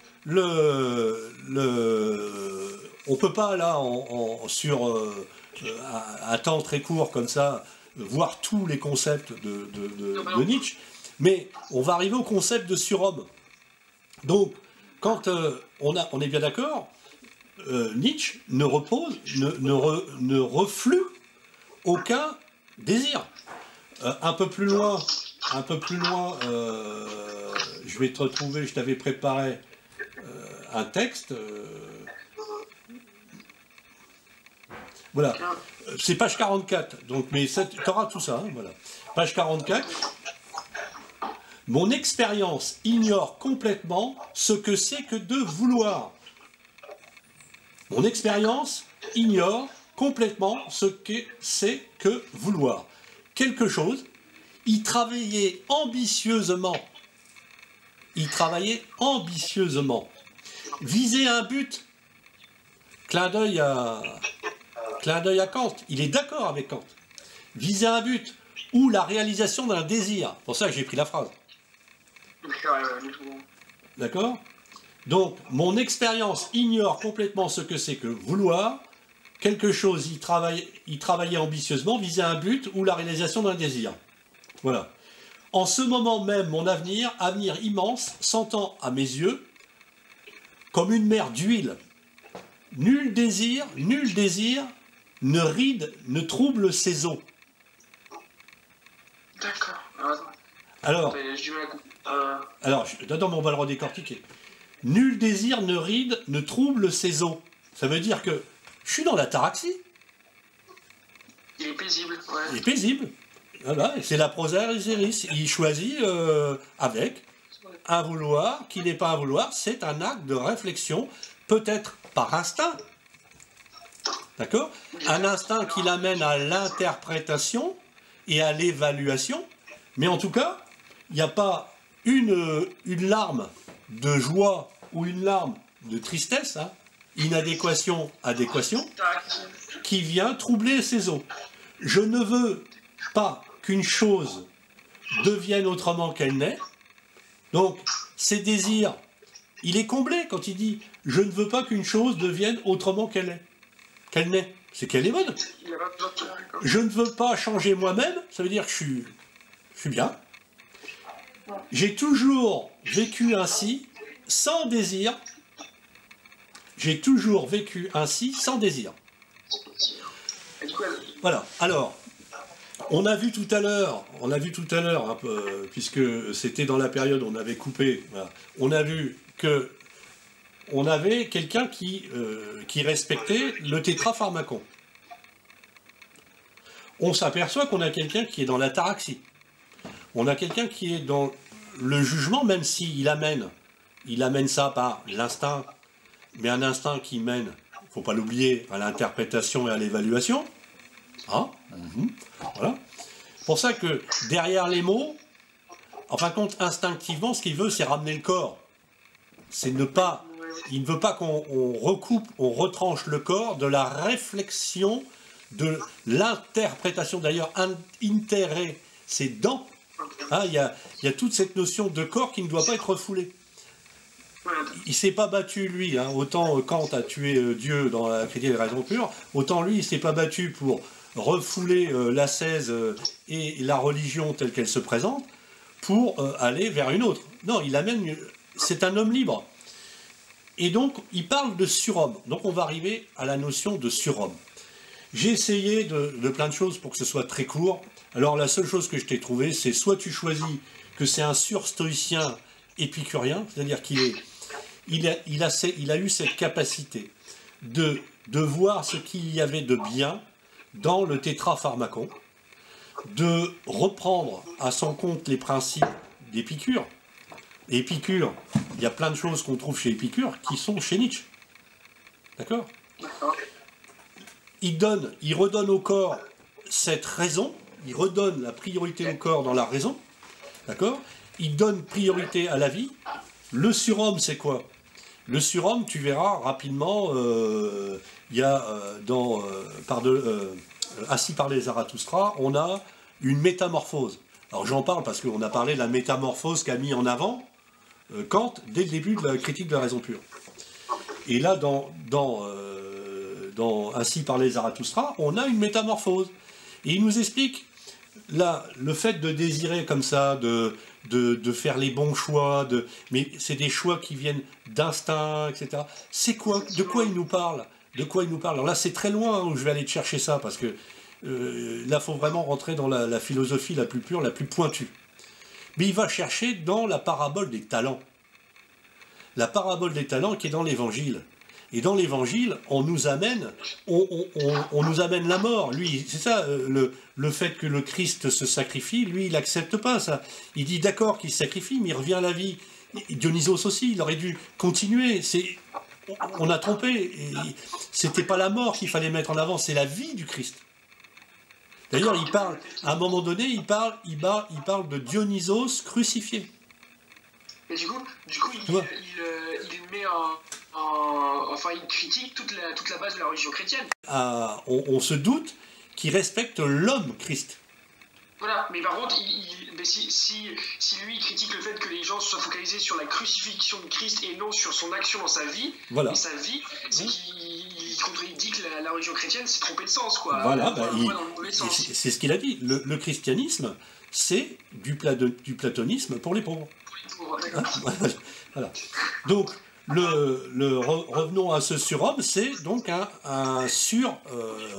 on peut pas là, sur un temps très court comme ça, voir tous les concepts de Nietzsche, mais on va arriver au concept de surhomme. Donc, quand on est bien d'accord, Nietzsche ne reflue aucun désir. Un peu plus loin, je vais te retrouver, je t'avais préparé un texte. Voilà, c'est page 44, donc, mais tu auras tout ça, hein, voilà. Page 44. Mon expérience ignore complètement ce que c'est que de vouloir. Mon expérience ignore complètement ce que c'est que vouloir. Quelque chose, y travailler ambitieusement. Viser un but. Clin d'œil à Kant. Il est d'accord avec Kant. Viser un but ou la réalisation d'un désir. C'est pour ça que j'ai pris la phrase. D'accord ? Donc, mon expérience ignore complètement ce que c'est que vouloir. Quelque chose, y travailler ambitieusement, viser un but ou la réalisation d'un désir. Voilà. En ce moment même, mon avenir immense, s'entend à mes yeux comme une mer d'huile. Nul désir ne ride, ne trouble ses eaux. D'accord. Alors, attends, mais on va le redécortiquer. Nul désir ne ride, ne trouble ses eaux. Ça veut dire que je suis dans l'ataraxie. Il est paisible. Ouais. Il est paisible. Voilà, c'est la prosa Iris. Il choisit avec un vouloir qui n'est pas un vouloir. C'est un acte de réflexion, peut-être par instinct. D'accord ? Un instinct qui l'amène à l'interprétation et à l'évaluation. Mais en tout cas, il n'y a pas une larme de joie ou une larme de tristesse, hein, inadéquation, adéquation, qui vient troubler ses os. Je ne veux pas qu'une chose devienne autrement qu'elle n'est. Donc, ses désirs, il est comblé quand il dit « Je ne veux pas qu'une chose devienne autrement qu'elle est. Qu'elle n'est. » C'est qu'elle est bonne. Je ne veux pas changer moi-même, ça veut dire que je suis bien. J'ai toujours vécu ainsi, sans désir. J'ai toujours vécu ainsi, sans désir. Voilà. Alors, on a vu tout à l'heure, un peu, puisque c'était dans la période où on avait coupé, voilà, on a vu que on avait quelqu'un qui respectait le tétrapharmacon. On s'aperçoit qu'on a quelqu'un qui est dans l'ataraxie. On a quelqu'un qui est dans le jugement, même s'il amène ça par l'instinct, mais un instinct qui mène, il ne faut pas l'oublier, à l'interprétation et à l'évaluation. Hein? Voilà. C'est pour ça que derrière les mots, en fin de compte, instinctivement, ce qu'il veut, c'est ramener le corps. C'est ne pas... Il ne veut pas qu'on recoupe, on retranche le corps de la réflexion, de l'interprétation. D'ailleurs, intérêt, c'est dans. Hein, il y a toute cette notion de corps qui ne doit pas être refoulée. Il ne s'est pas battu, lui. Hein, autant Kant a tué Dieu dans la critique des raisons pures, autant lui, il ne s'est pas battu pour refouler l'ascèse et la religion telle qu'elle se présente pour aller vers une autre. Non, il amène... C'est un homme libre. Et donc, il parle de surhomme. Donc, on va arriver à la notion de surhomme. J'ai essayé de plein de choses pour que ce soit très court. Alors, la seule chose que je t'ai trouvée, c'est soit tu choisis que c'est un surstoïcien épicurien, c'est-à-dire qu'il a eu cette capacité de voir ce qu'il y avait de bien dans le tétrapharmacon, de reprendre à son compte les principes d'Épicure. Épicure, il y a plein de choses qu'on trouve chez Épicure qui sont chez Nietzsche. D'accord ? Il redonne au corps cette raison, il redonne la priorité au corps dans la raison. D'accord ? Il donne priorité à la vie. Le surhomme, c'est quoi ? Le surhomme, tu verras rapidement, il y a Assis par les Zarathustra, on a une métamorphose. Alors j'en parle parce qu'on a parlé de la métamorphose qu'a mis en avant Kant dès le début de la critique de la raison pure. Et là, dans Ainsi parlait Zarathustra, on a une métamorphose. Et il nous explique, là, le fait de désirer comme ça, de faire les bons choix, mais c'est des choix qui viennent d'instinct, etc. C'est quoi? De quoi il nous parle? De quoi il nous parle? Alors là, c'est très loin où je vais aller te chercher ça, parce que là, il faut vraiment rentrer dans la philosophie la plus pure, la plus pointue. Mais il va chercher dans la parabole des talents. La parabole des talents qui est dans l'Évangile. Et dans l'Évangile, on nous amène la mort. Lui, c'est ça, le fait que le Christ se sacrifie, lui, il n'accepte pas ça. Il dit d'accord qu'il se sacrifie, mais il revient à la vie. Dionysos aussi, il aurait dû continuer. On a trompé. C'était pas la mort qu'il fallait mettre en avant, c'est la vie du Christ. D'ailleurs, il parle, à un moment donné, il parle de Dionysos crucifié. Et du coup il met enfin, il critique toute la base de la religion chrétienne. On se doute qu'il respecte l'homme Christ. Voilà, mais par contre, si lui critique le fait que les gens soient focalisés sur la crucifixion de Christ et non sur son action dans sa vie, voilà. Et sa vie, c'est qu'il dit que la religion chrétienne s'est trompée de sens, quoi. Voilà, c'est ce qu'il a dit. Le christianisme, c'est du platonisme pour les pauvres. Hein, voilà. Donc, revenons à ce surhomme, c'est donc un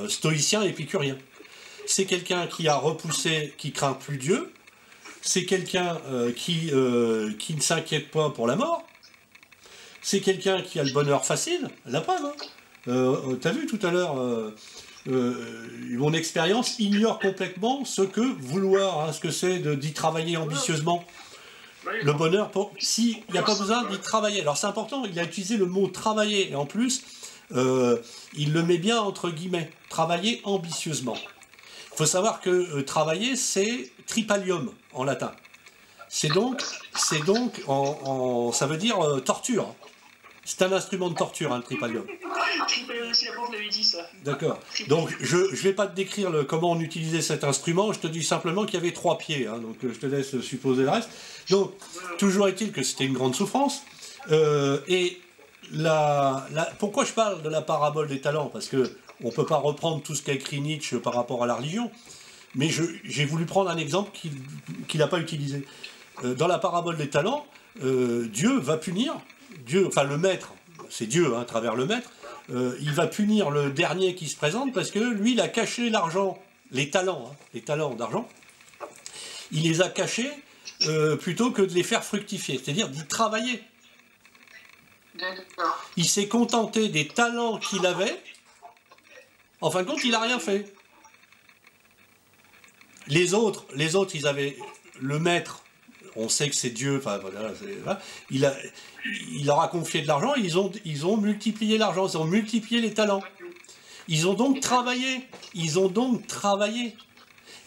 stoïcien épicurien. C'est quelqu'un qui a repoussé, qui craint plus Dieu. C'est quelqu'un qui ne s'inquiète pas pour la mort. C'est quelqu'un qui a le bonheur facile, la preuve. Hein. T'as vu tout à l'heure, mon expérience ignore complètement ce que c'est d'y travailler ambitieusement. Le bonheur, s'il n'y a pas besoin d'y travailler. Alors c'est important, il a utilisé le mot travailler. Et en plus, il le met bien entre guillemets. Travailler ambitieusement. Il faut savoir que travailler, c'est tripalium en latin. C'est donc ça veut dire torture. C'est un instrument de torture, hein, le tripalium. Tripalium aussi, la prof l'avait dit ça. D'accord. Donc, je ne vais pas te décrire comment on utilisait cet instrument, je te dis simplement qu'il y avait 3 pieds, hein, donc je te laisse supposer le reste. Donc, toujours est-il que c'était une grande souffrance. Et pourquoi je parle de la parabole des talents? Parce qu'on ne peut pas reprendre tout ce qu'a écrit Nietzsche par rapport à la religion, mais j'ai voulu prendre un exemple qu'il n'a pas utilisé. Dans la parabole des talents, Dieu va punir, enfin le maître, c'est Dieu, hein, à travers le maître, il va punir le dernier qui se présente parce que lui, il a caché l'argent, les talents d'argent, il les a cachés plutôt que de les faire fructifier, c'est-à-dire d'y travailler. Il s'est contenté des talents qu'il avait, en fin de compte, il n'a rien fait. Les autres, ils avaient le maître, on sait que c'est Dieu, enfin voilà, il leur a confié de l'argent, ils ont multiplié l'argent, ils ont multiplié les talents. Ils ont donc travaillé,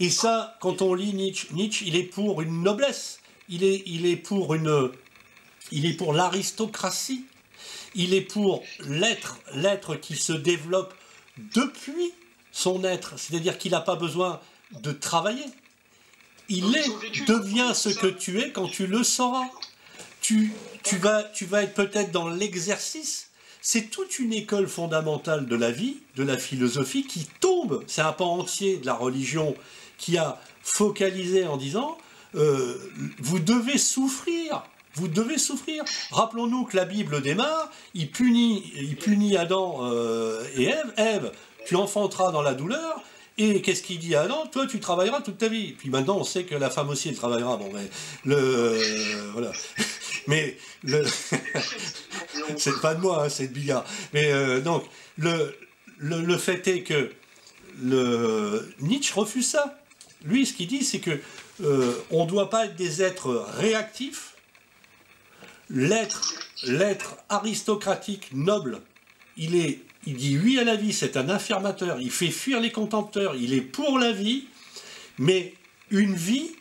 Et ça, quand on lit Nietzsche, il est pour une noblesse, il est pour l'aristocratie, il est pour l'être qui se développe depuis son être, c'est-à-dire qu'il n'a pas besoin de travailler. Il devient ce que tu es quand tu le sauras. Tu vas être peut-être dans l'exercice. C'est toute une école fondamentale de la vie, de la philosophie qui tombe. C'est un pan entier de la religion qui a focalisé en disant vous devez souffrir. Vous devez souffrir. Rappelons-nous que la Bible démarre, il punit Adam et Ève. Ève, tu enfanteras dans la douleur. Et qu'est-ce qu'il dit à Adam? Toi, tu travailleras toute ta vie. Puis maintenant, on sait que la femme aussi, elle travaillera. Bon, mais voilà. Mais c'est pas de moi, hein, c'est de Bigard. Mais donc, le fait est que Nietzsche refuse ça. Lui, ce qu'il dit, c'est que on ne doit pas être des êtres réactifs. L'être aristocratique, noble, il dit oui à la vie, c'est un affirmateur, il fait fuir les contempteurs, il est pour la vie, mais une vie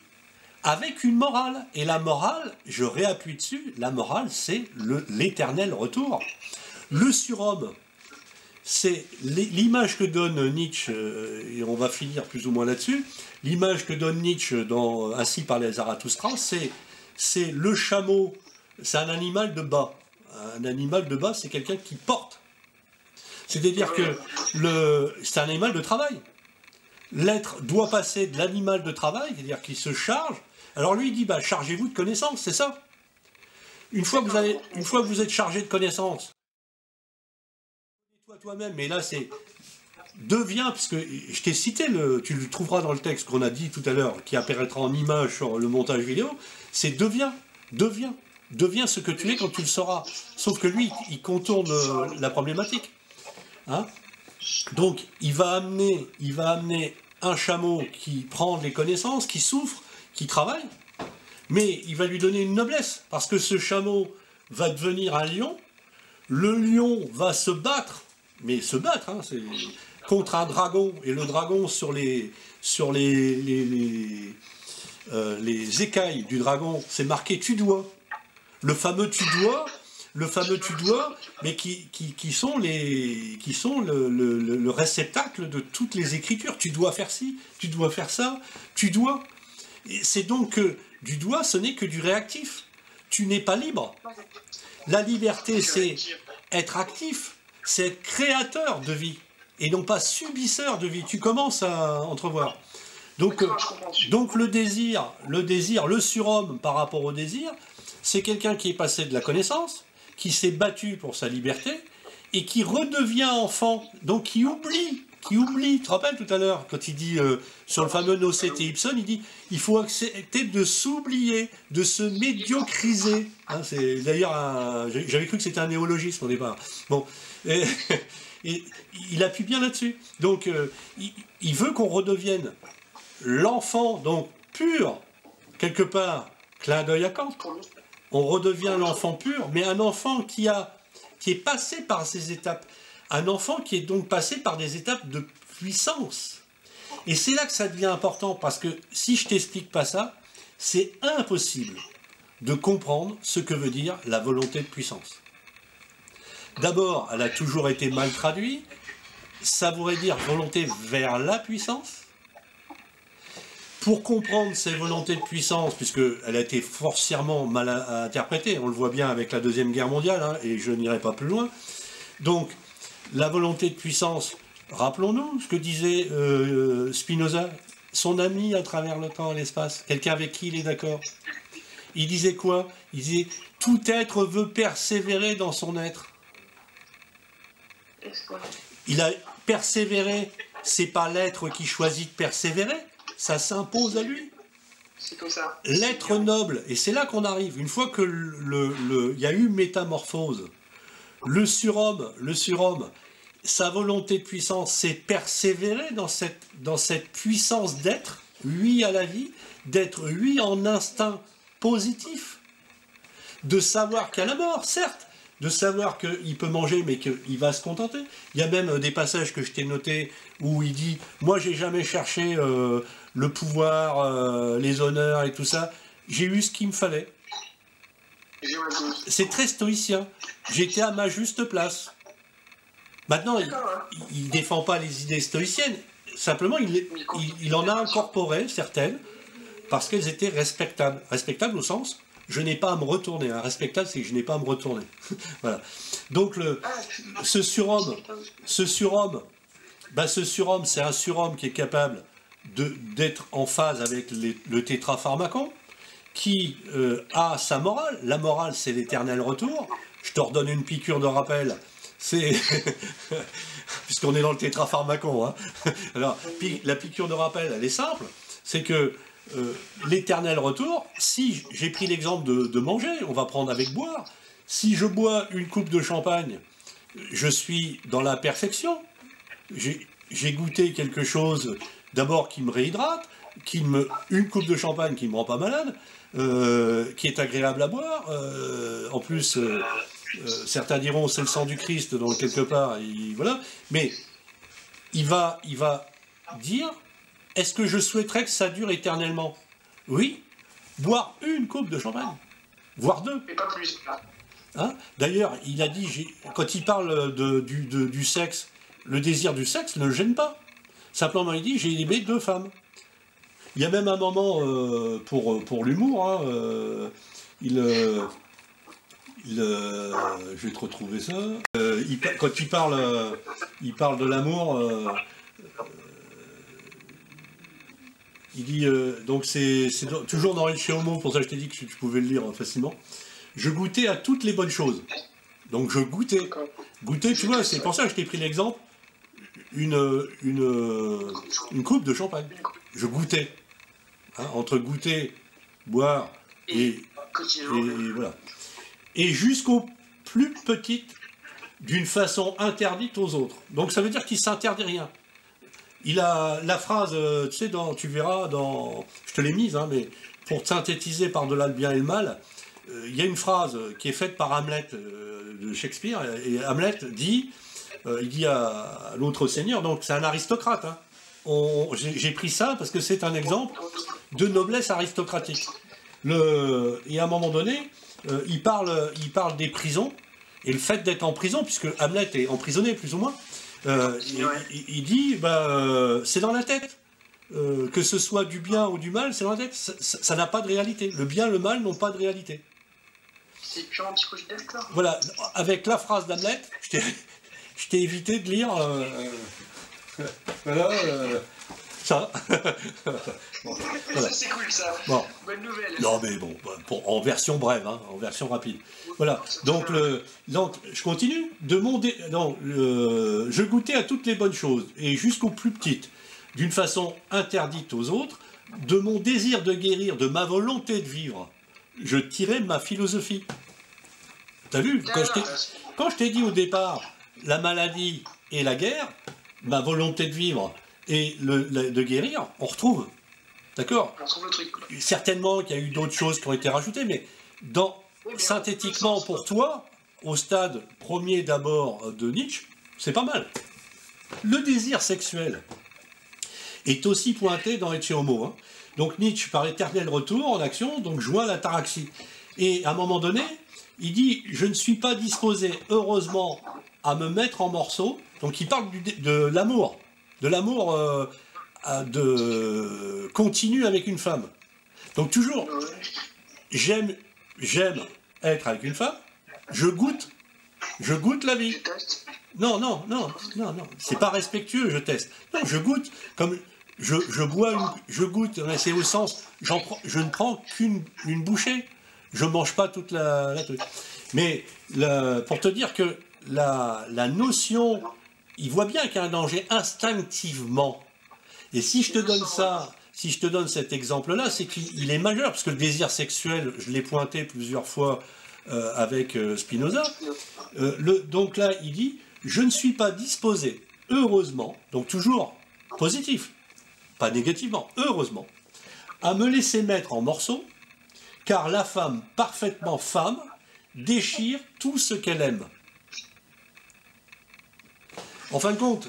avec une morale. Et la morale, je réappuie dessus, la morale, c'est l'éternel retour. Le surhomme, c'est l'image que donne Nietzsche, et on va finir plus ou moins là-dessus, l'image que donne Nietzsche dans Ainsi parlait Zarathustra, c'est le chameau, c'est un animal de bas. Un animal de bas, c'est quelqu'un qui porte. C'est-à-dire que c'est un animal de travail. L'être doit passer de l'animal de travail, c'est-à-dire qu'il se charge. Alors lui, il dit, chargez-vous de connaissances, c'est ça. Une fois que vous êtes chargé de connaissances, toi-même, mais là c'est devient, parce que je t'ai cité, tu le trouveras dans le texte qu'on a dit tout à l'heure, qui apparaîtra en image sur le montage vidéo, c'est deviens ce que tu es quand tu le sauras. Sauf que lui, il contourne la problématique. Hein? Donc, il va amener un chameau qui prend des connaissances, qui souffre, qui travaille, mais il va lui donner une noblesse, parce que ce chameau va devenir un lion, le lion va se battre, hein, c'est contre un dragon, et le dragon sur les écailles du dragon, c'est marqué tu dois. Le fameux tu dois, mais qui sont le réceptacle de toutes les écritures. Tu dois faire ci, tu dois faire ça, tu dois. C'est donc que du doigt, ce n'est que du réactif. Tu n'es pas libre. La liberté, c'est être actif, c'est être créateur de vie, et non pas subisseur de vie. Tu commences à entrevoir. Donc le désir, le surhomme par rapport au désir, c'est quelqu'un qui est passé de la connaissance, qui s'est battu pour sa liberté, et qui redevient enfant, donc qui oublie. Tu te rappelles tout à l'heure, quand il dit, sur le fameux Nocete Ipson, il dit, il faut accepter de s'oublier, de se médiocriser. Hein, c'est d'ailleurs, j'avais cru que c'était un néologisme au départ. Bon, et il appuie bien là-dessus. Donc, il veut qu'on redevienne l'enfant, donc pur, quelque part, clin d'œil à Kant. On redevient l'enfant pur, mais un enfant qui est passé par ces étapes. Un enfant qui est donc passé par des étapes de puissance. Et c'est là que ça devient important, parce que si je t'explique pas ça, c'est impossible de comprendre ce que veut dire la volonté de puissance. D'abord, elle a toujours été mal traduite. Ça voudrait dire volonté vers la puissance. Pour comprendre ces volontés de puissance, puisqu'elle a été forcément mal interprétée, on le voit bien avec la Deuxième Guerre mondiale, hein, et je n'irai pas plus loin. Donc, la volonté de puissance, rappelons-nous ce que disait Spinoza, son ami à travers le temps et l'espace, quelqu'un avec qui il est d'accord. Il disait quoi? Il disait « Tout être veut persévérer dans son être ». Il a persévéré, c'est pas l'être qui choisit de persévérer, ça s'impose à lui. C'est comme ça. L'être noble, et c'est là qu'on arrive, une fois que il y a eu métamorphose, le surhomme, sa volonté de puissance, c'est persévérer dans cette puissance d'être, oui à la vie, d'être oui en instinct positif, de savoir qu'à la mort, certes, de savoir qu'il peut manger mais qu'il va se contenter. Il y a même des passages que je t'ai notés où il dit « Moi, j'ai jamais cherché le pouvoir, les honneurs et tout ça. J'ai eu ce qu'il me fallait. » C'est très stoïcien. J'étais à ma juste place. Maintenant, il ne défend pas les idées stoïciennes. Simplement, il en a incorporé certaines parce qu'elles étaient respectables. Respectables au sens je n'ai pas à me retourner. Un respectable, c'est que je n'ai pas à me retourner. Voilà. Donc, ce surhomme, c'est un surhomme qui est capable d'être en phase avec le tétrapharmacon, qui a sa morale. La morale, c'est l'éternel retour. Je te redonne une piqûre de rappel. C'est puisqu'on est dans le tétrapharmacon. Hein. Alors, la piqûre de rappel, elle est simple. C'est que l'éternel retour, si j'ai pris l'exemple de manger, on va prendre avec boire, si je bois une coupe de champagne, je suis dans la perfection, j'ai goûté quelque chose d'abord qui me réhydrate, une coupe de champagne qui ne me rend pas malade, qui est agréable à boire, en plus certains diront c'est le sang du Christ, donc quelque part, voilà, mais il va dire est-ce que je souhaiterais que ça dure éternellement? Oui. Boire une coupe de champagne. Voire deux. Et pas plus. Hein? D'ailleurs, il a dit, quand il parle du sexe, le désir du sexe ne le gêne pas. Simplement, il dit, j'ai aimé 2 femmes. Il y a même un moment, pour l'humour, hein, je vais te retrouver ça. Quand il parle de l'amour... il dit, donc c'est toujours dans Ecce Homo, pour ça je t'ai dit que tu pouvais le lire facilement. Je goûtais à toutes les bonnes choses. Donc je goûtais. Goûter, tu vois, c'est pour ça que je t'ai pris l'exemple, une coupe de champagne. Je goûtais. Hein, entre goûter, boire et voilà. Et jusqu'aux plus petites, d'une façon interdite aux autres. Donc ça veut dire qu'il ne s'interdit rien. Il a la phrase, tu sais, tu verras, je te l'ai mise, hein, mais pour synthétiser par-delà le bien et le mal, il y a une phrase qui est faite par Hamlet de Shakespeare, et Hamlet dit, il dit à l'autre seigneur, donc c'est un aristocrate, hein, j'ai pris ça parce que c'est un exemple de noblesse aristocratique. Et à un moment donné, il parle des prisons, et le fait d'être en prison, puisque Hamlet est emprisonné plus ou moins, il dit, c'est dans la tête. Que ce soit du bien ou du mal, c'est dans la tête. Ça n'a pas de réalité. Le bien et le mal n'ont pas de réalité. C'est purement psychologique, d'accord. Voilà, avec la phrase d'Hamlet, je t'ai évité de lire... voilà, ça. Bon, voilà. C'est cool ça. Bon. Bonne nouvelle. Non mais bon, en version brève, hein, en version rapide. Voilà. Donc je continue. Je goûtais à toutes les bonnes choses et jusqu'aux plus petites, d'une façon interdite aux autres, de mon désir de guérir, de ma volonté de vivre, je tirais ma philosophie. T'as vu? Quand je t'ai dit au départ la maladie et la guerre, ma volonté de vivre et de guérir, on retrouve. D'accord? On retrouve le truc. Certainement qu'il y a eu d'autres choses qui ont été rajoutées, mais synthétiquement pour toi, au stade premier d'abord de Nietzsche, c'est pas mal. Le désir sexuel est aussi pointé dans Ecce Homo. Hein. Donc Nietzsche, par l'éternel retour en action, donc joint l'ataraxie. Et à un moment donné, il dit « Je ne suis pas disposé, heureusement, à me mettre en morceaux ». Donc il parle de l'amour continu avec une femme. Donc toujours, j'aime être avec une femme, je goûte la vie. Non, c'est pas respectueux, je teste. Non, je goûte, comme je goûte, c'est au sens, je ne prends qu'une bouchée, je mange pas toute la truc. Mais pour te dire que la notion, il voit bien qu'il y a un danger instinctivement. Et si je te donne ça, si je te donne cet exemple-là, c'est qu'il est majeur, parce que le désir sexuel, je l'ai pointé plusieurs fois avec Spinoza. Donc là, il dit, je ne suis pas disposé, heureusement, donc toujours positif, pas négativement, heureusement, à me laisser mettre en morceaux, car la femme, parfaitement femme, déchire tout ce qu'elle aime. En fin de compte,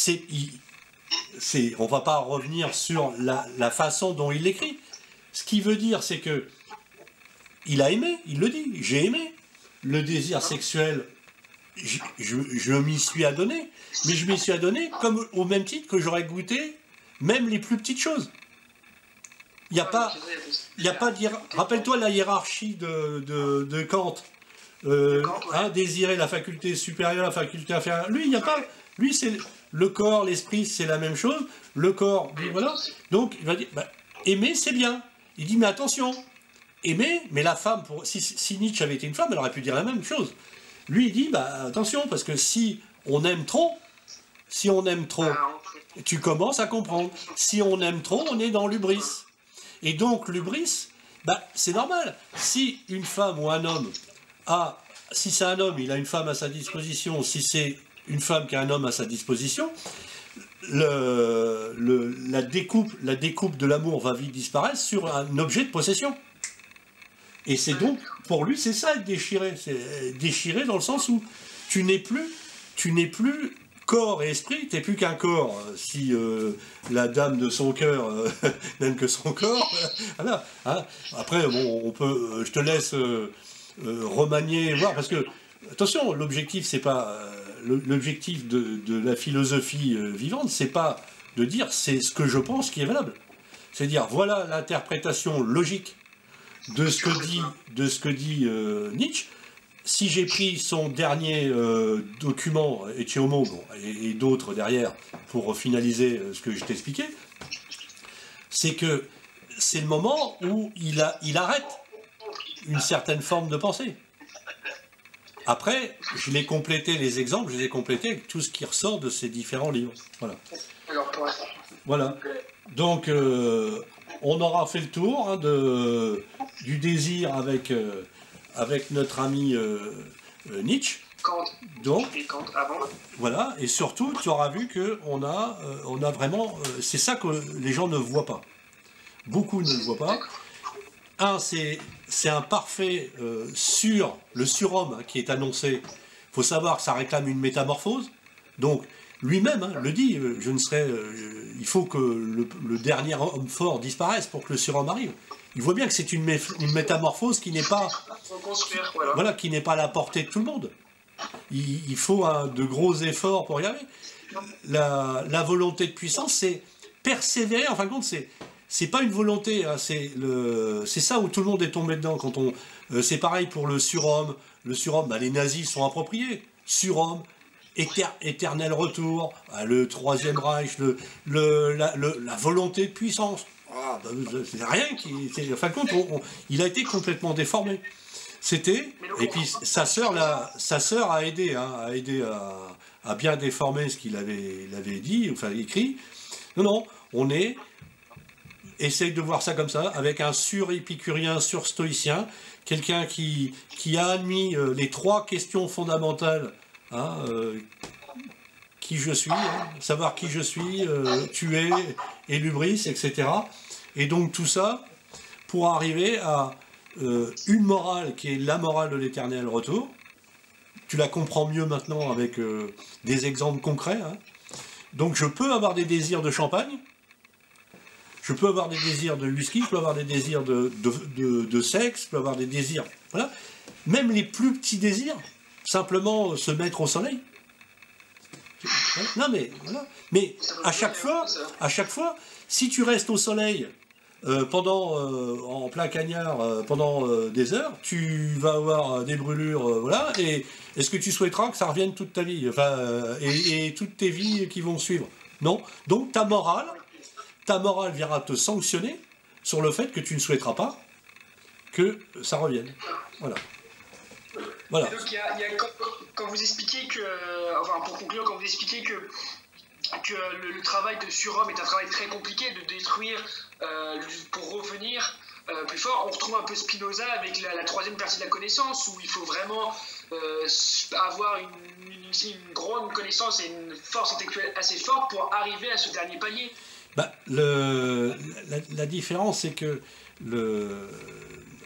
on ne va pas revenir sur la façon dont il l'écrit. Ce qui veut dire, c'est que il a aimé, il le dit, j'ai aimé. Le désir sexuel, je m'y suis adonné, mais je m'y suis adonné comme au même titre que j'aurais goûté même les plus petites choses. Il n'y a pas rappelle-toi la hiérarchie de Kant. Désirer la faculté supérieure, la faculté inférieure. Lui, il n'y a pas. Lui, c'est le corps, l'esprit, c'est la même chose. Le corps, voilà. Donc, il va dire, aimer, c'est bien. Il dit, mais attention, aimer, mais la femme, si Nietzsche avait été une femme, elle aurait pu dire la même chose. Lui, il dit, attention, parce que si on aime trop, tu commences à comprendre. Si on aime trop, on est dans l'hubris. Et donc, l'hubris, c'est normal. Si une femme ou un homme si c'est un homme, il a une femme à sa disposition, si c'est une femme qui a un homme à sa disposition, la découpe de l'amour va vite disparaître sur un objet de possession. Et c'est donc, pour lui, c'est ça être déchiré. C'est déchiré dans le sens où tu n'es plus corps et esprit, tu n'es plus qu'un corps. Si la dame de son cœur n'aime que son corps, voilà. Hein. Après, bon, je te laisse remanier, voir, parce que, attention, l'objectif, c'est pas... l'objectif de la philosophie vivante, c'est pas de dire c'est ce que je pense qui est valable. C'est dire voilà l'interprétation logique de ce que dit Nietzsche. Si j'ai pris son dernier document, Ecce Homo, et d'autres derrière, pour finaliser ce que je t'expliquais, c'est que c'est le moment où il arrête une certaine forme de pensée. Après, je l'ai complété, les exemples, je les ai complétés avec tout ce qui ressort de ces différents livres. Voilà. Voilà. Donc, on aura fait le tour du désir avec notre ami Nietzsche. Donc, voilà. Et surtout, tu auras vu qu'on a vraiment... c'est ça que les gens ne voient pas. Beaucoup ne le voient pas. C'est un parfait le surhomme qui est annoncé. Il faut savoir que ça réclame une métamorphose. Donc, lui-même le dit, il faut que le dernier homme fort disparaisse pour que le surhomme arrive. Il voit bien que c'est une métamorphose qui n'est pas, qui n'est pas à la portée de tout le monde. Il faut de gros efforts pour y arriver. La volonté de puissance, c'est persévérer. En fin de compte, c'est pas une volonté, hein, c'est ça où tout le monde est tombé dedans. C'est pareil pour le surhomme. Le surhomme, les nazis sont appropriés. Surhomme, éternel retour, le Troisième Reich, la volonté de puissance. C'est rien en fin de compte, il a été complètement déformé. Et puis sa sœur a aidé, à bien déformer ce qu'il avait dit, enfin écrit. Non, essaye de voir ça comme ça, avec un sur-épicurien, sur-stoïcien, quelqu'un qui a admis les trois questions fondamentales, qui je suis, savoir qui je suis, tuer, et l'hubris, etc. Et donc tout ça pour arriver à une morale qui est la morale de l'éternel retour. Tu la comprends mieux maintenant avec des exemples concrets. Hein. Donc je peux avoir des désirs de champagne, je peux avoir des désirs de whisky, je peux avoir des désirs de sexe, je peux avoir des désirs Voilà. Même les plus petits désirs, simplement se mettre au soleil. Non mais voilà. Mais à chaque fois, si tu restes au soleil en plein cagnard pendant des heures, tu vas avoir des brûlures, voilà. Et est-ce que tu souhaiteras que ça revienne toute ta vie, enfin, et toutes tes vies qui vont suivre? Non. Donc ta morale viendra te sanctionner sur le fait que tu ne souhaiteras pas que ça revienne. Voilà. Voilà. Et donc, quand vous expliquez que, enfin, pour conclure, quand vous expliquez que le travail de surhomme est un travail très compliqué, de détruire pour revenir plus fort, on retrouve un peu Spinoza avec la troisième partie de la connaissance, où il faut vraiment avoir une grande connaissance et une force intellectuelle assez forte pour arriver à ce dernier palier. Bah, la différence, c'est que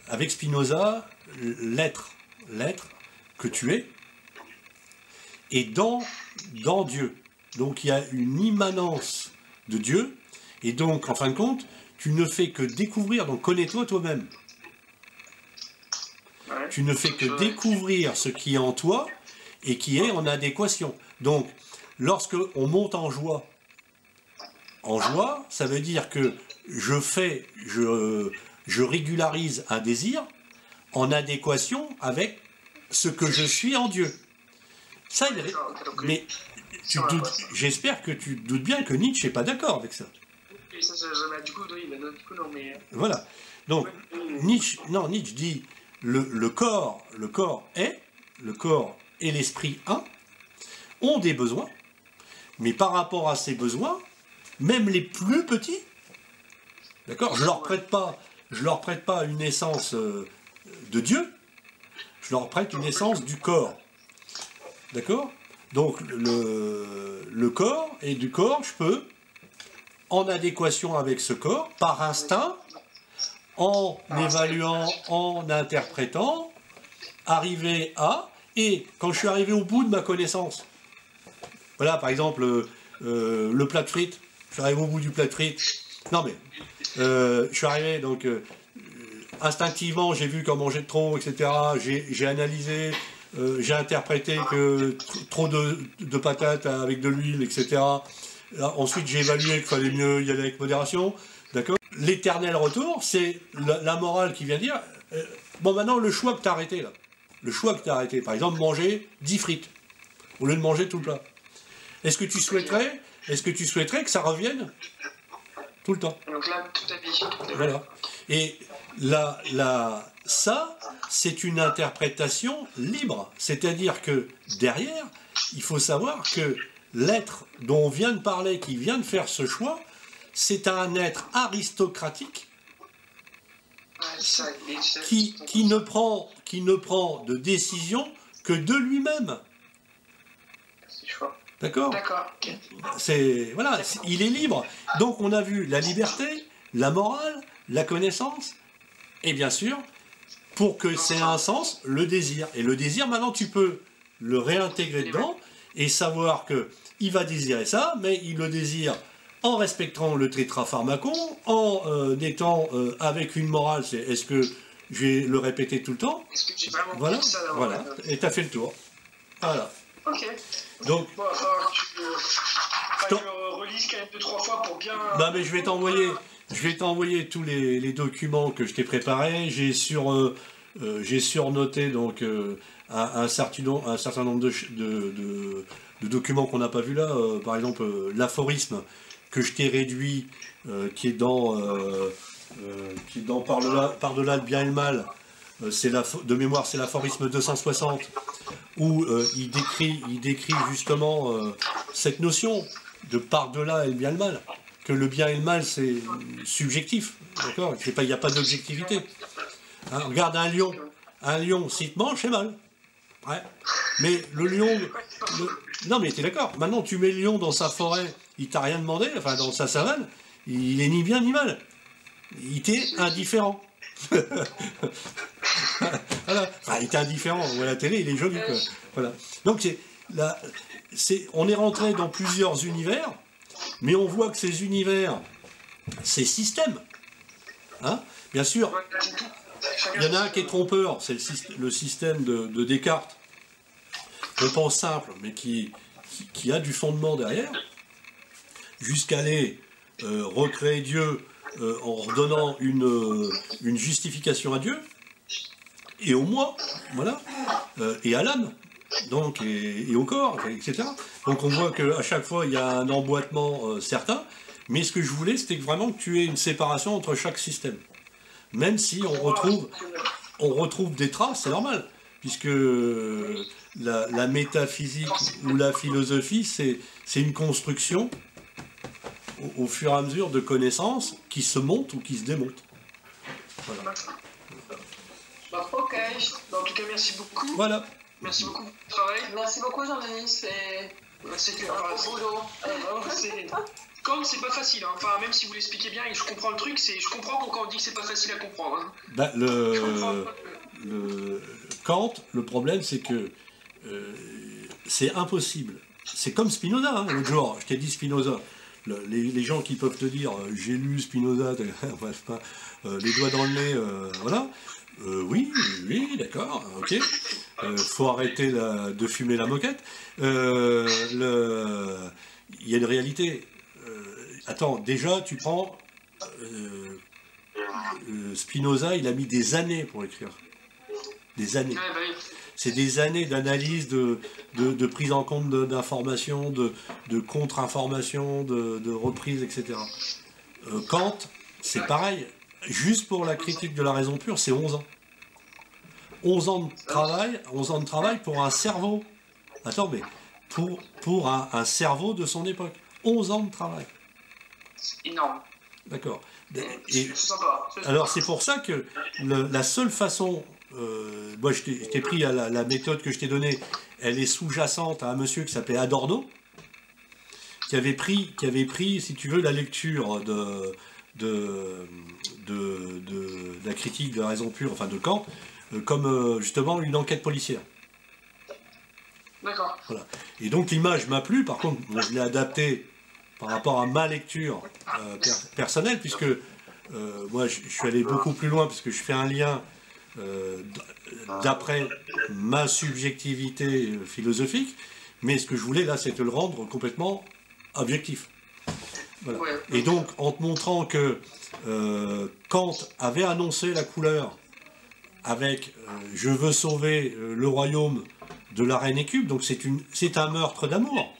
avec Spinoza, l'être que tu es est dans Dieu. Donc il y a une immanence de Dieu, et donc en fin de compte, tu ne fais que découvrir, donc connais-toi toi-même. Ouais. Tu ne fais que découvrir ce qui est en toi et qui est en adéquation. Donc lorsque on monte en joie, ça veut dire que je régularise un désir en adéquation avec ce que je suis en Dieu. Ça, mais j'espère que tu te doutes bien que Nietzsche n'est pas d'accord avec ça. Du coup, non, mais... Voilà. Donc, Nietzsche dit le corps et l'esprit un ont des besoins, mais par rapport à ces besoins, même les plus petits, d'accord, je leur prête pas une essence de Dieu, je leur prête une essence du corps. D'accord? Donc le corps, et du corps, je peux, en adéquation avec ce corps, par instinct, en évaluant, en interprétant, arriver à, et quand je suis arrivé au bout de ma connaissance, voilà, par exemple, le plat de frites, je suis arrivé au bout du plat de frites, non mais, je suis arrivé, donc, instinctivement, j'ai vu qu'en manger trop, etc., j'ai analysé, j'ai interprété que trop de patates avec de l'huile, etc. Là, ensuite, j'ai évalué qu'il fallait mieux y aller avec modération. D'accord. L'éternel retour, c'est la morale qui vient dire bon, maintenant, le choix que tu as arrêté, là. Le choix que tu as arrêté, par exemple, manger 10 frites au lieu de manger tout le plat. Est-ce que tu souhaiterais que ça revienne tout le temps? Donc là, toute ta vie. Voilà. Et ça, c'est une interprétation libre. C'est-à-dire que derrière, il faut savoir que l'être dont on vient de parler, qui vient de faire ce choix, c'est un être aristocratique qui ne prend de décision que de lui-même. D'accord ? D'accord. Voilà, il est libre. Donc on a vu la liberté, la morale, la connaissance, et bien sûr, pour que c'est un sens, le désir. Et le désir, maintenant, tu peux le réintégrer dedans et savoir que il va désirer ça, mais il le désire en respectant le tétrapharmacon, en étant avec une morale, c'est est-ce que je vais le répéter tout le temps? Est-ce que j'ai vraiment voilà, ça voilà, et tu as fait le tour. Voilà. Ok. Donc, bon, il va falloir que je relise quand même 2-3 fois pour bien... Bah, mais je vais t'envoyer tous les documents que je t'ai préparés. J'ai surnoté donc un certain nombre de documents qu'on n'a pas vu là. Par exemple, l'aphorisme que je t'ai réduit, qui est dans Par-delà le bien et le mal. De mémoire, c'est l'aphorisme 260, où il décrit justement cette notion de par-delà et le bien et le mal, que le bien et le mal c'est subjectif, d'accord, il n'y a pas d'objectivité. Hein, regarde un lion, s'il te mange, c'est mal. Ouais. Mais le lion... Non mais t'es d'accord, maintenant tu mets le lion dans sa forêt, il t'a rien demandé, enfin dans sa savane, il est ni bien ni mal. Il t'est indifférent. Voilà. Enfin, il était indifférent, on voit la télé, il est joli, quoi. Voilà. Donc on est rentré dans plusieurs univers, mais on voit que ces univers, ces systèmes, hein, bien sûr, Il y en a un qui est trompeur, c'est le système de Descartes. On pense simple, mais qui a du fondement derrière, jusqu'à aller recréer Dieu en redonnant une justification à Dieu, et au moi, voilà, et à l'âme, donc, et au corps, etc. Donc on voit qu'à chaque fois, il y a un emboîtement certain, mais ce que je voulais, c'était vraiment que tu aies une séparation entre chaque système. Même si on retrouve des traces, c'est normal, puisque la métaphysique ou la philosophie, c'est une construction au fur et à mesure de connaissances qui se montent ou qui se démontent. Voilà. Ok, en tout cas, merci beaucoup. Voilà. Merci beaucoup pour le travail. Merci beaucoup, Jean-Denis. C'est que, un beau boulot. Kant, c'est pas facile, hein. Enfin, même si vous l'expliquez bien et je comprends le truc, je comprends pourquoi on dit que c'est pas facile à comprendre. Hein. Bah, Kant, le problème, c'est que c'est impossible. C'est comme Spinoza, hein, l'autre jour, je t'ai dit Spinoza. Les gens qui peuvent te dire j'ai lu Spinoza, bref, pas, les doigts dans le nez, voilà. Oui, d'accord, ok. Faut arrêter de fumer la moquette. Il y a une réalité. Attends, déjà, tu prends Spinoza, il a mis des années pour écrire. Des années. Ouais, bah oui. C'est des années d'analyse, de prise en compte d'informations, de contre-informations, de reprise, etc. Kant, c'est pareil. Juste pour la critique de la raison pure, c'est 11 ans. 11 ans de travail pour un cerveau. Attends, mais pour un cerveau de son époque. 11 ans de travail. C'est énorme. D'accord. C'est sympa. Alors c'est pour ça que la seule façon... moi je t'ai pris à la méthode que je t'ai donnée, elle est sous-jacente à un monsieur qui s'appelait Adorno, qui avait pris, si tu veux, la lecture de la critique de la raison pure, enfin de Kant, comme justement une enquête policière. D'accord. Voilà. Et donc l'image m'a plu, par contre, moi, je l'ai adaptée par rapport à ma lecture personnelle, puisque moi je suis allé beaucoup plus loin, puisque je fais un lien d'après ma subjectivité philosophique, mais ce que je voulais là, c'est te le rendre complètement objectif. Voilà. Ouais. Et donc, en te montrant que Kant avait annoncé la couleur avec je veux sauver le royaume de la reine Écube, donc c'est un meurtre d'amour.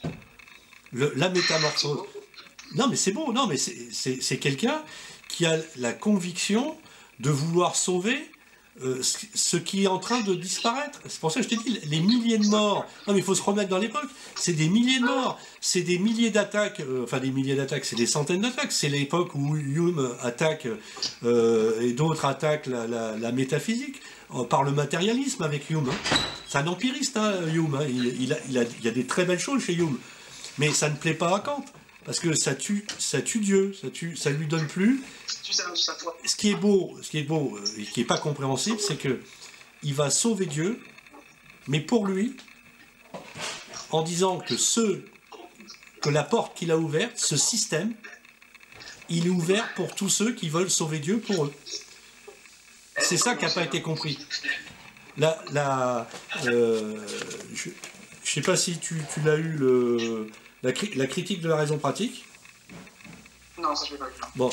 La métamorphose. Non, mais c'est beau, non, mais c'est quelqu'un qui a la conviction de vouloir sauver ce qui est en train de disparaître. C'est pour ça que je t'ai dit, les milliers de morts. Non, mais il faut se remettre dans l'époque. C'est des milliers de morts. C'est des milliers d'attaques. Enfin, des milliers d'attaques, c'est des centaines d'attaques. C'est l'époque où Hume attaque et d'autres attaquent la métaphysique par le matérialisme avec Hume. Hein. C'est un empiriste, hein, Hume. Hein. Il y a des très belles choses chez Hume. Mais ça ne plaît pas à Kant. Parce que ça tue Dieu, ça lui donne plus. Ce qui est beau et qui n'est pas compréhensible, c'est que il va sauver Dieu, mais pour lui, en disant que la porte qu'il a ouverte, ce système, il est ouvert pour tous ceux qui veulent sauver Dieu pour eux. C'est ça qui n'a pas été compris. Je sais pas si tu l'as eu la critique de la raison pratique. Non, ça je l'ai pas eu. Bon,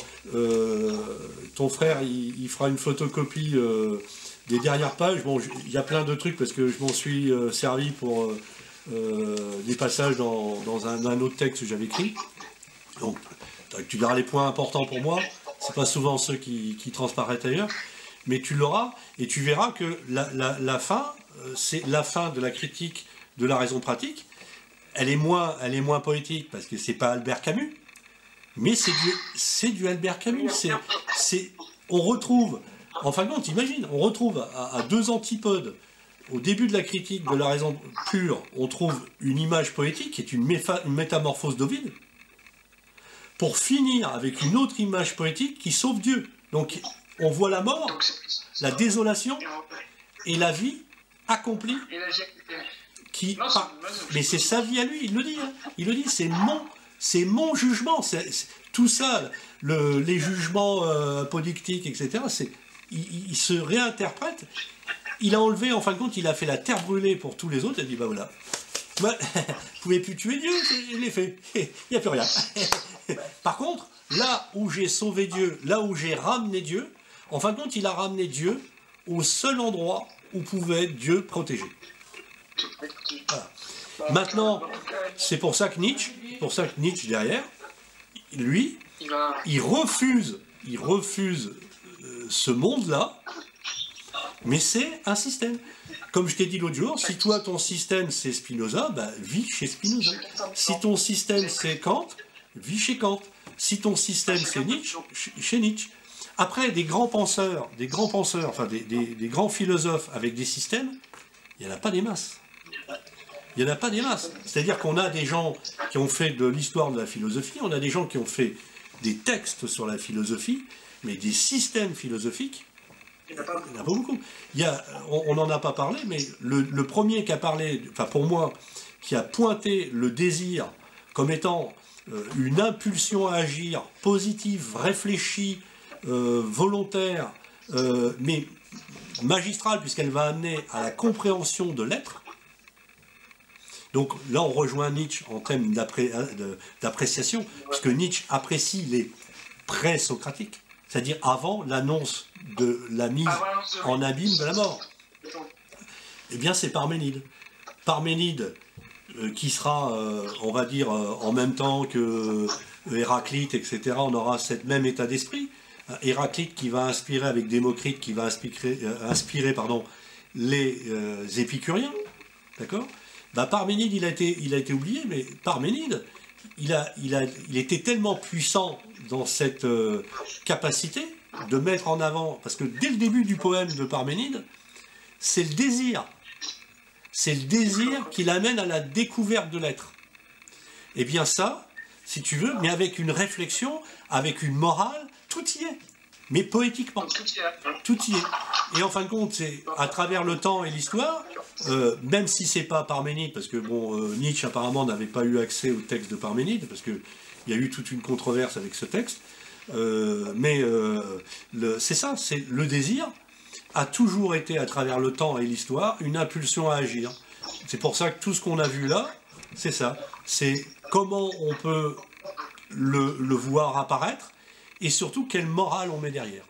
ton frère, il fera une photocopie des dernières pages. Bon, il y a plein de trucs parce que je m'en suis servi pour des passages dans un autre texte que j'avais écrit. Donc, tu verras les points importants pour moi. C'est pas souvent ceux qui transparaissent ailleurs, mais tu l'auras et tu verras que la fin, c'est la fin de la critique de la raison pratique. Elle est moins poétique parce que c'est pas Albert Camus, mais c'est du Albert Camus. On retrouve, en fin de compte, imagine, on retrouve à deux antipodes. Au début de la critique de la raison pure, on trouve une image poétique qui est une métamorphose d'Ovide, pour finir avec une autre image poétique qui sauve Dieu. Donc on voit la mort, la désolation et la vie accomplie. Mais c'est sa vie à lui, il le dit. Hein. Il le dit, c'est mon jugement. Tout ça, les jugements apodictiques, etc., il se réinterprète. Il a enlevé, en fin de compte, il a fait la terre brûlée pour tous les autres. Il a dit, bah voilà, moi, vous pouvez plus tuer Dieu, je l'ai fait. Il n'y a plus rien. Par contre, là où j'ai sauvé Dieu, là où j'ai ramené Dieu, en fin de compte, il a ramené Dieu au seul endroit où pouvait Dieu protéger. Voilà. Maintenant, c'est pour ça que Nietzsche, derrière, lui, il refuse ce monde-là, mais c'est un système. Comme je t'ai dit l'autre jour, si toi, ton système, c'est Spinoza, bah, vis chez Spinoza. Si ton système, c'est Kant, vis chez Kant. Si ton système, c'est Nietzsche, chez Nietzsche. Après, des grands penseurs, enfin des grands philosophes avec des systèmes, il n'y en a pas des masses. Il n'y en a pas des masses. C'est-à-dire qu'on a des gens qui ont fait de l'histoire de la philosophie, on a des gens qui ont fait des textes sur la philosophie, mais des systèmes philosophiques, il n'y en a pas beaucoup. On n'en a pas parlé, mais le premier qui a parlé, enfin pour moi, qui a pointé le désir comme étant une impulsion à agir positive, réfléchie, volontaire, mais magistrale, puisqu'elle va amener à la compréhension de l'être. Donc là, on rejoint Nietzsche en termes d'appréciation, puisque Nietzsche apprécie les pré-socratiques, c'est-à-dire avant l'annonce de la mise en abîme de la mort. Eh bien, c'est Parménide. Parménide, qui sera, on va dire, en même temps que Héraclite, etc., on aura ce même état d'esprit. Héraclite qui va inspirer, avec Démocrite, qui va inspirer les épicuriens, d'accord? Bah, Parménide, il a été oublié, mais Parménide, il était tellement puissant dans cette capacité de mettre en avant, parce que dès le début du poème de Parménide, c'est le désir. C'est le désir qui l'amène à la découverte de l'être. Eh bien ça, si tu veux, mais avec une réflexion, avec une morale, tout y est. Mais poétiquement. Tout y est. Et en fin de compte, c'est à travers le temps et l'histoire, même si c'est pas Parménide, parce que bon, Nietzsche apparemment n'avait pas eu accès au texte de Parménide, parce qu'il y a eu toute une controverse avec ce texte, mais c'est ça, c'est le désir a toujours été, à travers le temps et l'histoire, une impulsion à agir. C'est pour ça que tout ce qu'on a vu là, c'est ça. C'est comment on peut le voir apparaître, et surtout quelle morale on met derrière.